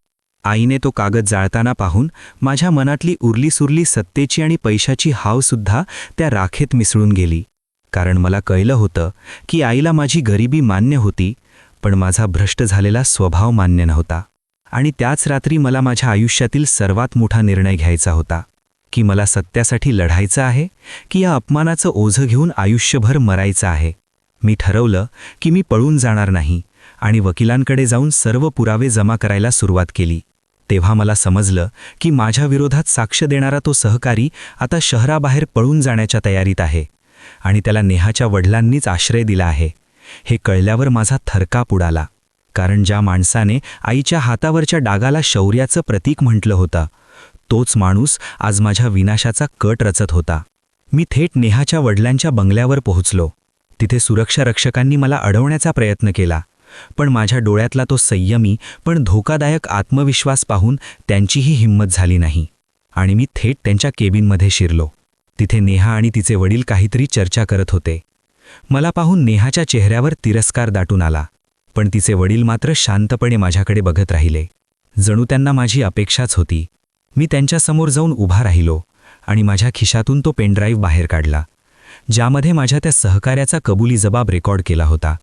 आईने तो कागद जाळताना पाहून माझ्या मनातली उरलीसुरली सत्तेची आणि पैशाची हावसुद्धा त्या राखेत मिसळून गेली. कारण मला कळलं होतं की आईला माझी गरिबी मान्य होती, पण माझा भ्रष्ट झालेला स्वभाव मान्य नव्हता. आणि त्याच रात्री मला माझ्या आयुष्यातील सर्वात मोठा निर्णय घ्यायचा होता की मला सत्यासाठी लढायचं आहे की या अपमानाचं ओझं घेऊन आयुष्यभर मरायचं आहे. मी ठरवलं की मी पळून जाणार नाही आणि वकिलांकडे जाऊन सर्व पुरावे जमा करायला सुरुवात केली. तेव्हा मला समजलं की माझ्या विरोधात साक्ष देणारा तो सहकारी आता शहराबाहेर पळून जाण्याच्या तयारीत आहे आणि त्याला नेहाच्या वडिलांनीच आश्रय दिला आहे. हे कळल्यावर माझा थरकाप उडाला, कारण ज्या माणसाने आईच्या हातावरच्या डागाला शौर्याचं प्रतीक म्हटलं होतं, तोच माणूस आज माझ्या विनाशाचा कट रचत होता. मी थेट नेहाच्या वडिलांच्या बंगल्यावर पोहोचलो. तिथे सुरक्षा रक्षकांनी मला अडवण्याचा प्रयत्न केला, पण माझ्या डोळ्यातला तो संयमी पण धोकादायक आत्मविश्वास पाहून त्यांचीही हिंमत झाली नाही आणि मी थेट त्यांच्या केबिनमध्ये शिरलो. तिथे नेहा आणि तिचे वडील काहीतरी चर्चा करत होते. मला पाहून नेहाच्या चेहऱ्यावर तिरस्कार दाटून आला, पण तिचे वडील मात्र शांतपणे माझ्याकडे बघत राहिले, जणू त्यांना माझी अपेक्षाच होती. मी त्यांच्यासमोर जाऊन उभा राहिलो आणि माझ्या खिशातून तो पेनड्राईव्ह बाहेर काढला, ज्यामध्ये माझ्या त्या सहकार्याचा कबुली जबाब रेकॉर्ड केला होता,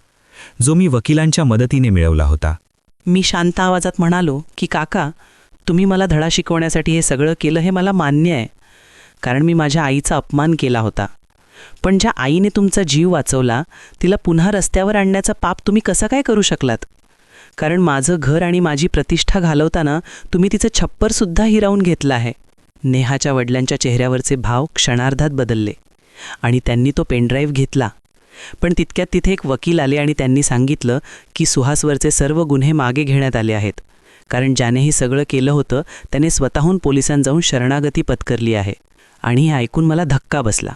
जो मी वकिलांच्या मदतीने मिळवला होता. मी शांत आवाजात म्हणालो की काका, तुम्ही मला धडा शिकवण्यासाठी हे सगळं केलं हे मला मान्य आहे, कारण मी माझ्या आईचा अपमान केला होता. पण ज्या आईने तुमचा जीव वाचवला, तिला पुन्हा रस्त्यावर आणण्याचा पाप तुम्ही कसं काय करू शकलात? कारण माझं घर आणि माझी प्रतिष्ठा घालवताना तुम्ही तिचं छप्परसुद्धा हिरावून घेतलं आहे. नेहाच्या वडिलांच्या चेहऱ्यावरचे भाव क्षणार्धात बदलले आणि त्यांनी तो पेनड्राईव्ह घेतला. पण तितक्यात तिथे एक वकील आले आणि त्यांनी सांगितलं की सुहासवरचे सर्व गुन्हे मागे घेण्यात आले आहेत, कारण ज्याने हे सगळं केलं होतं त्याने स्वतःहून पोलिसांत जाऊन शरणागती पत्करली आहे. आणि हे ऐकून मला धक्का बसला,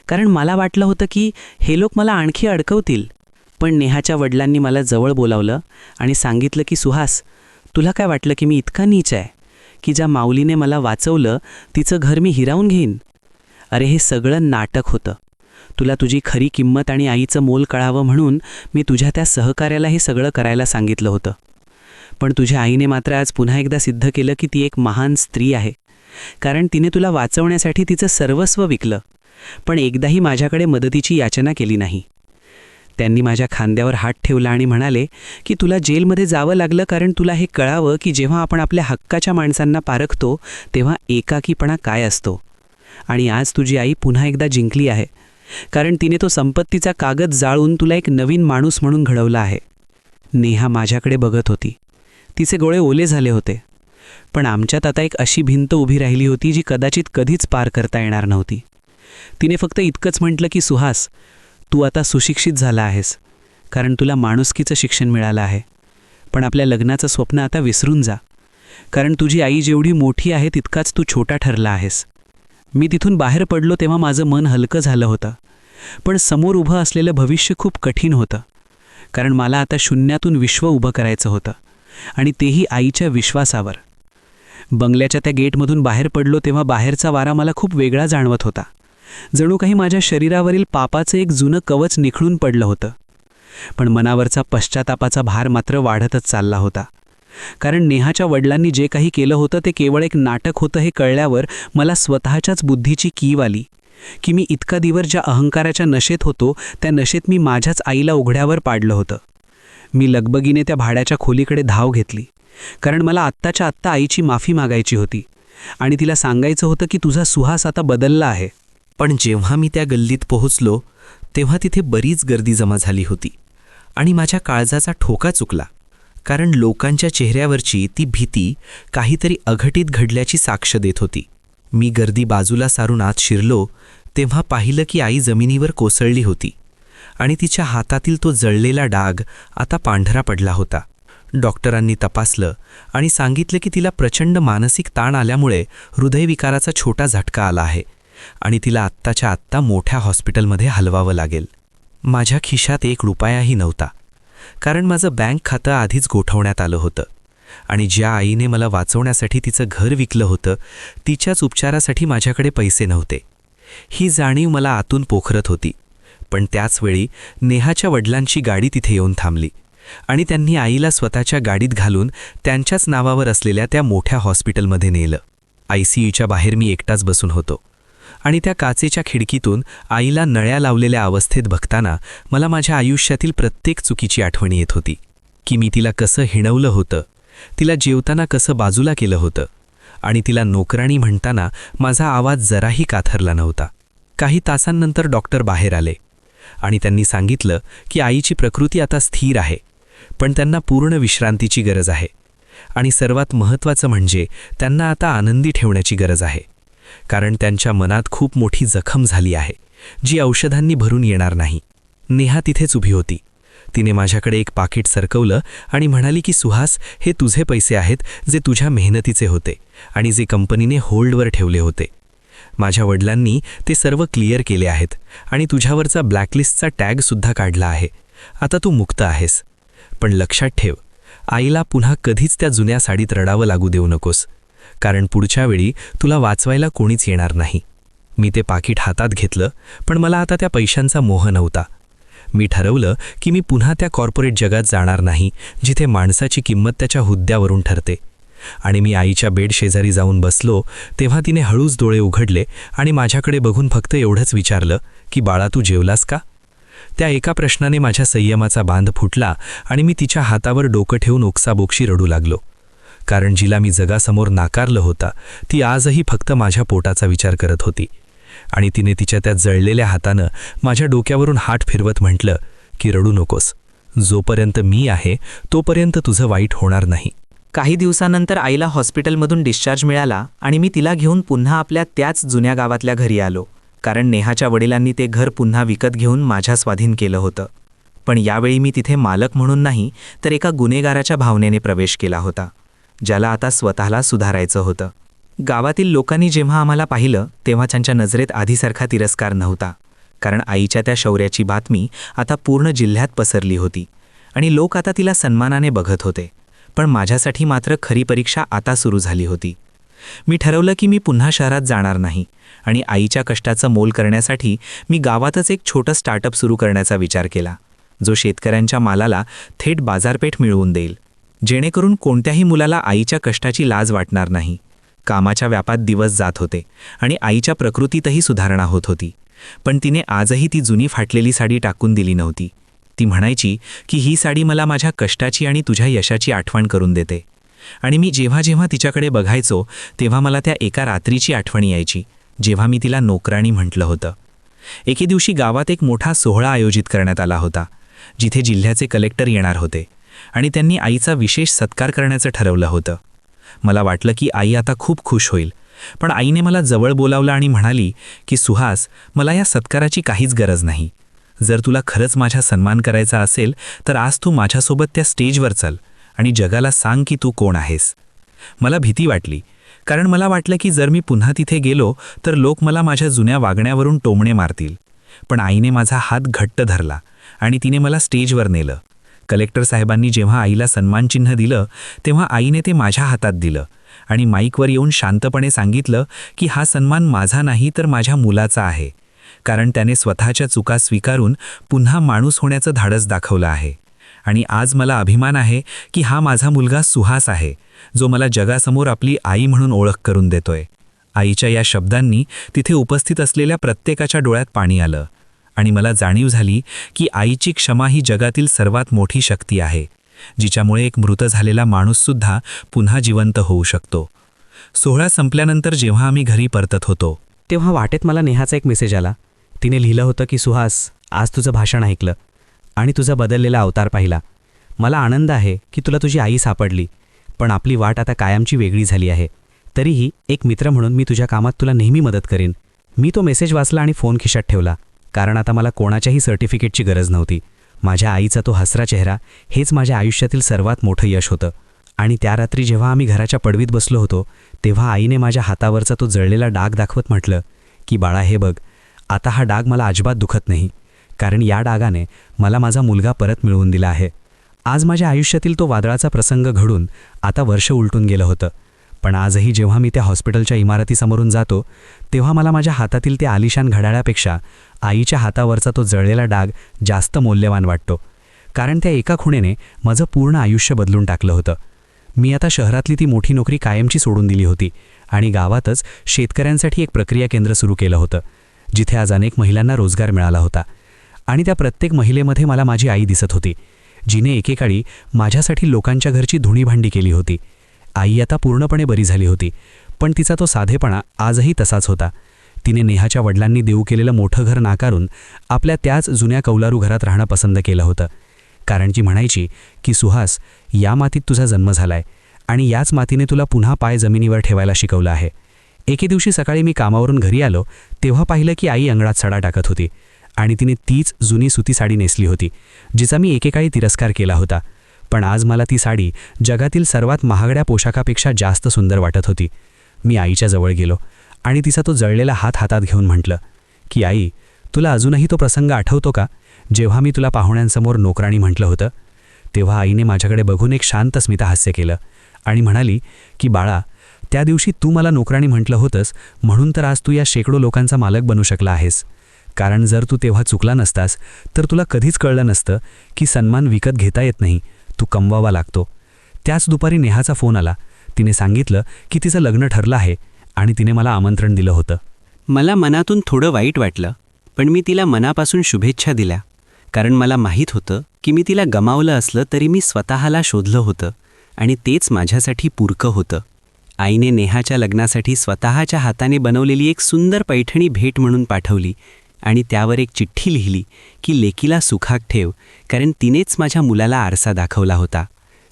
कारण मला वाटलं होतं की हे लोक मला आणखी अडकवतील. पण नेहाच्या वडिलांनी मला जवळ बोलावलं आणि सांगितलं की सुहास, तुला काय वाटलं की मी इतका नीच आहे की ज्या माऊलीने मला वाचवलं तिचं घर मी हिरावून घेईन? अरे हे सगळं नाटक होतं. तुला तुझी खरी किंमत आणि आईचं मोल कळावं म्हणून मी तुझ्या त्या सहकार्याला हे सगळं करायला सांगितलं होतं. पण तुझ्या आईने मात्र आज पुन्हा एकदा सिद्ध केलं की ती एक महान स्त्री आहे, कारण तिने तुला वाचवण्यासाठी तिचं सर्वस्व विकलं, पण एकदाही माझ्याकडे मदतीची याचना केली नाही. त्यांनी माझ्या खांद्यावर हात ठेवला आणि म्हणाले की तुला जेलमध्ये जावं लागलं कारण तुला हे कळावं की जेव्हा आपण आपल्या हक्काच्या माणसांना पारखतो तेव्हा एकाकीपणा काय असतो. आणि आज तुझी आई पुन्हा एकदा जिंकली आहे, कारण तिने तो संपत्तीचा कागद जाळून तुला एक नवीन माणूस म्हणून घडवला आहे. नेहा माझ्याकडे बघत होती. तिचे डोळे ओले झाले होते. पण आमच्यात आता एक अशी भिंत उभी राहिली होती जी कदाचित कधीच पार करता येणार नव्हती. तिने फक्त इतकंच म्हटलं की सुहास, तू आता सुशिक्षित झाला आहेस, कारण तुला माणुसकीचं शिक्षण मिळालं आहे. पण आपल्या लग्नाचं स्वप्न आता विसरून जा, कारण तुझी आई जेवढी मोठी आहे तितकाच तू छोटा ठरला आहेस. मी तिथून बाहेर पडलो तेव्हा माझं मन हलकं झालं होतं, पण समोर उभं असलेलं भविष्य खूप कठीण होतं, कारण मला आता शून्यातून विश्व उभं करायचं होतं, आणि तेही आईच्या विश्वासावर. बंगल्याच्या त्या गेटमधून बाहेर पडलो तेव्हा बाहेरचा वारा मला खूप वेगळा जाणवत होता. जणू काही माझ्या शरीरावरील पापाचं एक जुनं कवच निखळून पडलं होतं. पण मनावरचा पश्चातापाचा भार मात्र वाढतच चालला होता, कारण नेहाच्या वडिलांनी जे काही केलं होतं ते केवळ एक नाटक होतं हे कळल्यावर मला स्वतःच्याच बुद्धीची कीव आली की मी इतका दिवस ज्या अहंकाराच्या नशेत होतो त्या नशेत मी माझ्याच आईला उघड्यावर पाडलं होतं. मी लगबगीने त्या भाड्याच्या खोलीकडे धाव घेतली, कारण मला आत्ताच्या आत्ता आईची माफी मागायची होती आणि तिला सांगायचं होतं की तुझा सुहास आता बदलला आहे. पण जेव्हा मी त्या गल्लीत पोहोचलो तेव्हा तिथे बरीच गर्दी जमा झाली होती आणि माझ्या काळजाचा ठोका चुकला, कारण लोकांच्या चेहऱ्यावरची ती भीती काहीतरी अघटित घडल्याची साक्ष देत होती. मी गर्दी बाजूला सारून आत शिरलो तेव्हा पाहिलं की आई जमिनीवर कोसळली होती आणि तिच्या हातातील तो जळलेला डाग आता पांढरा पडला होता. डॉक्टरांनी तपासलं आणि सांगितलं की तिला प्रचंड मानसिक ताण आल्यामुळे हृदयविकाराचा छोटा झटका आला आहे आणि तिला आत्ताच्या आत्ता मोठ्या हॉस्पिटलमध्ये हलवावं लागेल. माझ्या खिशात 1 रुपयाही नव्हता, कारण माझं बँक खातं आधीच गोठवण्यात आलं होतं आणि ज्या आईने मला वाचवण्यासाठी तिचं घर विकलं होतं तिच्याच उपचारासाठी माझ्याकडे पैसे नव्हते. ही जाणीव मला आतून पोखरत होती. पण त्याचवेळी नेहाच्या वडिलांची गाडी तिथे येऊन थांबली आणि त्यांनी आईला स्वतःच्या गाडीत घालून त्यांच्याच नावावर असलेल्या त्या मोठ्या हॉस्पिटलमध्ये नेलं. ICUच्या बाहेर मी एकटाच बसून होतो आणि त्या काचेच्या खिडकीतून आईला नळ्या लावलेल्या अवस्थेत बघताना मला माझ्या आयुष्यातील प्रत्येक चुकीची आठवण येत होती की मी तिला कसं हिणवलं होतं, तिला जेवताना कसं बाजूला केलं होतं आणि तिला नोकराणी म्हणताना माझा आवाज जराही काथरला नव्हता. काही तासांनंतर डॉक्टर बाहेर आले आणि त्यांनी सांगितलं की आईची प्रकृती आता स्थिर आहे, पण त्यांना पूर्ण विश्रांतीची गरज आहे आणि सर्वात महत्त्वाचं म्हणजे त्यांना आता आनंदी ठेवण्याची गरज आहे, कारण त्यांच्या मनात खूप मोठी जखम झाली आहे जी औषधांनी भरून येणार नाही. नेहा तिथेच उभी होती. तिने माझ्याकडे एक पाकिट सरकवलं आणि म्हणाली की सुहास, हे तुझे पैसे आहेत जे तुझ्या मेहनतीचे होते आणि जे कंपनीने होल्डवर ठेवले होते. माझ्या वडिलांनी ते सर्व क्लिअर केले आहेत आणि तुझ्यावरचा ब्लॅकलिस्टचा टॅगसुद्धा काढला आहे. आता तू मुक्त आहेस. पण लक्षात ठेव, आईला पुन्हा कधीच त्या जुन्या साडीत रडावं लागू देऊ नकोस, कारण पुढच्या वेळी तुला वाचवायला कोणीच येणार नाही. मी ते पाकिट हातात घेतलं, पण मला आता त्या पैशांचा मोह नव्हता. मी ठरवलं की मी पुन्हा त्या कॉर्पोरेट जगात जाणार नाही जिथे माणसाची किंमत त्याच्या हुद्द्यावरून ठरते. आणि मी आईच्या बेड शेजारी जाऊन बसलो तेव्हा तिने हळूच डोळे उघडले आणि माझ्याकडे बघून फक्त एवढंच विचारलं की बाळा, तू जेवलास का? त्या एका प्रश्नाने माझ्या संयमाचा बांध फुटला आणि मी तिच्या हातावर डोकं ठेवून ओक्साबोक्शी रडू लागलो, कारण जिला मी जगासमोर नाकारलं होता ती आजही फक्त माझ्या पोटाचा विचार करत होती. आणि तिने तिच्या त्या जळलेल्या हातानं माझ्या डोक्यावरून हात फिरवत म्हटलं की रडू नकोस, जोपर्यंत मी आहे तोपर्यंत तुझं वाईट होणार नाही. काही दिवसानंतर आईला हॉस्पिटलमधून डिस्चार्ज मिळाला आणि मी तिला घेऊन पुन्हा आपल्या त्याच जुन्या गावातल्या घरी आलो, कारण नेहाच्या वडिलांनी ते घर पुन्हा विकत घेऊन माझ्या स्वाधीन केलं होतं. पण यावेळी मी तिथे मालक म्हणून नाही तर एका गुन्हेगाराच्या भावनेने प्रवेश केला होता. ज्याला आता स्वतःला सुधारायचं होतं. गावातील लोकांनी जेव्हा आम्हाला पाहिलं तेव्हा त्यांच्या नजरेत आधीसारखा तिरस्कार नव्हता, कारण आईच्या त्या शौर्याची बातमी आता पूर्ण जिल्ह्यात पसरली होती आणि लोक आता तिला सन्मानाने बघत होते. पण माझ्यासाठी मात्र खरी परीक्षा आता सुरू झाली होती. मी ठरवलं की मी पुन्हा शहरात जाणार नाही आणि आईच्या कष्टाचं मोल करण्यासाठी मी गावातच एक छोटं स्टार्टअप सुरू करण्याचा विचार केला, जो शेतकऱ्यांच्या मालाला थेट बाजारपेठ मिळवून देईल, जेणेकरून कोणत्याही मुलाला आईच्या कष्टाची लाज वाटणार नाही. कामाच्या व्यापात दिवस जात होते आणि आईच्या प्रकृतीतही सुधारणा होत होती, पण तिने आजही ती जुनी फाटलेली साडी टाकून दिली नव्हती. ती म्हणायची की ही साडी मला माझ्या कष्टाची आणि तुझ्या यशाची आठवण करून देते. आणि मी जेव्हा जेव्हा तिच्याकडे बघायचो तेव्हा मला त्या एका रात्रीची आठवण यायची, जेव्हा मी तिला नोकराणी म्हटलं होतं. एके दिवशी गावात एक मोठा सोहळा आयोजित करण्यात आला होता, जिथे जिल्ह्याचे कलेक्टर येणार होते आणि त्यांनी आईचा विशेष सत्कार करण्याचं ठरवलं होतं. मला वाटलं की आई आता खूप खुश होईल, पण आईने मला जवळ बोलावलं आणि म्हणाली की सुहास, मला या सत्काराची काहीच गरज नाही. जर तुला खरंच माझा सन्मान करायचा असेल तर आज तू माझ्यासोबत त्या स्टेजवर चल आणि जगाला सांग की तू कोण आहेस. मला भीती वाटली, कारण मला वाटलं की जर मी पुन्हा तिथे गेलो तर लोक मला माझ्या जुन्या वागण्यावरून टोमणे मारतील. पण आईने माझा हात घट्ट धरला आणि तिने मला स्टेजवर नेलं. कलेक्टर साहेबांनी जेव्हा आईला सन्मानचिन्ह दिलं तेव्हा आईने ते माझ्या हातात दिलं आणि माईकवर येऊन शांतपणे सांगितलं की हा सन्मान माझा नाही तर माझ्या मुलाचा आहे, कारण त्याने स्वतःच्या चुका स्वीकारून पुन्हा माणूस होण्याचं धाडस दाखवलं आहे. आणि आज मला अभिमान आहे की हा माझा मुलगा सुहास आहे, जो मला जगासमोर आपली आई म्हणून ओळख करून देतोय. आईच्या या शब्दांनी तिथे उपस्थित असलेल्या प्रत्येकाच्या डोळ्यात पाणी आलं आणि मला जाणीव झाली की आईची क्षमा ही जगातील सर्वात मोठी शक्ती आहे, जिच्यामुळे एक मृत झालेला माणूससुद्धा पुन्हा जिवंत होऊ शकतो. सोहळा संपल्यानंतर जेव्हा आम्ही घरी परतत होतो तेव्हा वाटेत मला नेहाचा एक मेसेज आला. तिने लिहिलं होतं की सुहास, आज तुझं भाषण ऐकलं आणि तुझा बदललेला अवतार पाहिला. मला आनंद आहे की तुला तुझी आई सापडली, पण आपली वाट आता कायमची वेगळी झाली आहे. तरीही एक मित्र म्हणून मी तुझ्या कामात तुला नेहमी मदत करेन. मी तो मेसेज वाचला आणि फोन खिशात ठेवला, कारण आता मला कोणाच्याही सर्टिफिकेटची गरज नव्हती. माझ्या आईचा तो हसरा चेहरा हेच माझ्या आयुष्यातील सर्वात मोठं यश होतं. आणि त्या रात्री जेव्हा आम्ही घराच्या पडवीत बसलो होतो तेव्हा आईने माझ्या हातावरचा तो जळलेला डाग दाखवत म्हटलं की बाळा, हे बघ, आता हा डाग मला अजिबात दुखत नाही, कारण या डागाने मला माझा मुलगा परत मिळवून दिला आहे. आज माझ्या आयुष्यातील तो वादळाचा प्रसंग घडून आता वर्ष उलटून गेलं होतं, पण आजही जेव्हा मी त्या हॉस्पिटलच्या इमारतीसमोरून जातो तेव्हा मला माझ्या हातातील त्या आलिशान घड्याळापेक्षा आईच्या हातावरचा तो जळलेला डाग जास्त मौल्यवान वाटतो, कारण त्या एका खुणेने माझं पूर्ण आयुष्य बदलून टाकलं होतं. मी आता शहरातली ती मोठी नोकरी कायमची सोडून दिली होती आणि गावातच शेतकऱ्यांसाठी एक प्रक्रिया केंद्र सुरू केलं होतं, जिथे आज अनेक महिलांना रोजगार मिळाला होता. आणि त्या प्रत्येक महिलेमध्ये मला माझी आई दिसत होती, जिने एकेकाळी माझ्यासाठी लोकांच्या घरची धुणीभांडी केली होती. आई आता पूर्णपणे बरी झाली होती, पण तिचा तो साधेपणा आजही तसाच होता. तिने नेहाच्या वडिलांनी देऊ केलेलं मोठं घर नाकारून आपल्या त्याच जुन्या कौलारू घरात राहणं पसंत केलं होतं, कारण ती म्हणायची की सुहास, या मातीत तुझा जन्म झालाय आणि याच मातीने तुला पुन्हा पाय जमिनीवर ठेवायला शिकवलं आहे. एके दिवशी सकाळी मी कामावरून घरी आलो तेव्हा पाहिलं की आई अंगणात सडा टाकत होती आणि तिने तीच जुनी सुती साडी नेसली होती, जिचा मी एकेकाळी तिरस्कार केला होता. पण आज मला ती साडी जगातील सर्वात महागड्या पोशाखापेक्षा जास्त सुंदर वाटत होती. मी आईच्या जवळ गेलो आणि तिचा तो जळलेला हात हातात घेऊन म्हटलं की आई, तुला अजूनही तो प्रसंग आठवतो का, जेव्हा मी तुला पाहुण्यांसमोर नोकराणी म्हटलं होतं? तेव्हा आईने माझ्याकडे बघून एक शांत स्मितहास्य केलं आणि म्हणाली की बाळा, त्या दिवशी तू मला नोकराणी म्हटलं होतंस म्हणून तर आज तू या शेकडो लोकांचा मालक बनू शकला आहेस. कारण जर तू तेव्हा चुकला नसतास तर तुला कधीच कळलं नसतं की सन्मान विकत घेता येत नाही, तू कमवावा लागतो. त्याच दुपारी नेहाचा फोन आला. तिने सांगितलं की तिचं लग्न ठरलं आहे आणि तिने मला आमंत्रण दिलं होतं. मला मनातून थोडं वाईट वाटलं, पण मी तिला मनापासून शुभेच्छा दिल्या, कारण मला माहीत होतं की मी तिला गमावलं असलं तरी मी स्वतःला शोधलं होतं आणि तेच माझ्यासाठी पुरकं होतं. आईने नेहाच्या लग्नासाठी स्वतःच्या हाताने बनवलेली एक सुंदर पैठणी भेट म्हणून पाठवली आणि त्यावर एक चिठ्ठी लिहिली की लेकीला सुखात ठेव, कारण तिनेच माझ्या मुलाला आरसा दाखवला होता.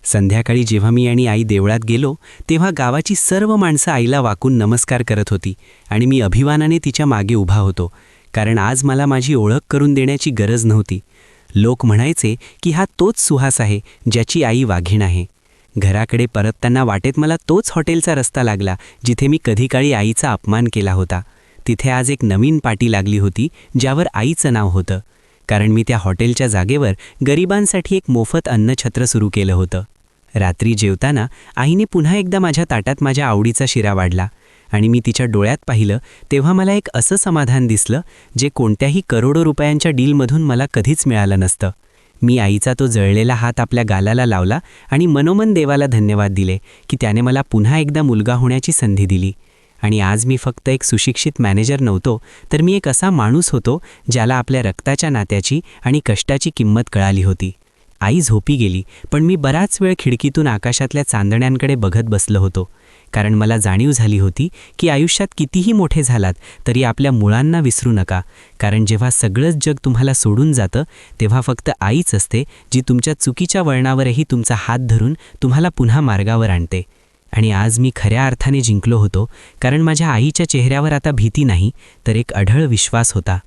संध्याकाळी जेव्हा मी आणि आई देवळात गेलो तेव्हा गावाची सर्व माणसं आईला वाकून नमस्कार करत होती आणि मी अभिमानाने तिच्या मागे उभा होतो, कारण आज मला माझी ओळख करून देण्याची गरज नव्हती. लोक म्हणायचे की हा तोच सुहास आहे ज्याची आई वाघीण आहे. घराकडे परतताना वाटेत मला तोच हॉटेलचा रस्ता लागला जिथे मी कधी काळी आईचा अपमान केला होता. तिथे आज एक नवीन पाटी लागली होती ज्यावर आईचं नाव होतं, कारण मी त्या हॉटेलच्या जागेवर गरिबांसाठी एक मोफत अन्नछत्र सुरू केलं होतं. रात्री जेवताना आईने पुन्हा एकदा माझ्या ताटात माझ्या आवडीचा शिरा वाढला आणि मी तिच्या डोळ्यात पाहिलं तेव्हा मला एक असं समाधान दिसलं जे कोणत्याही करोडो रुपयांच्या डीलमधून मला कधीच मिळालं नसतं. मी आईचा तो जळलेला हात आपल्या गालाला लावला आणि मनोमन देवाला धन्यवाद दिले की त्याने मला पुन्हा एकदा मुलगा होण्याची संधी दिली. आणि आज मी फक्त एक सुशिक्षित मॅनेजर नव्हतो, तर मी एक असा माणूस होतो ज्याला आपल्या रक्ताच्या नात्याची आणि कष्टाची किंमत कळाली होती. आई झोपी गेली, पण मी बराच वेळ खिडकीतून आकाशातल्या चांदण्यांकडे बघत बसलो होतो, कारण मला जाणीव झाली होती की आयुष्यात कितीही मोठे झालात तरी आपल्या मुळांना विसरू नका, कारण जेव्हा सगळंच जग तुम्हाला सोडून जातं तेव्हा फक्त आईच असते जी तुमच्या चुकीच्या वळणावरही तुमचा हात धरून तुम्हाला पुन्हा मार्गावर आणते. आणि आज मी खऱ्या अर्थाने जिंकलो होतो, कारण माझ्या आईच्या चेहऱ्यावर आता भीती नाही तर एक अढळ विश्वास होता.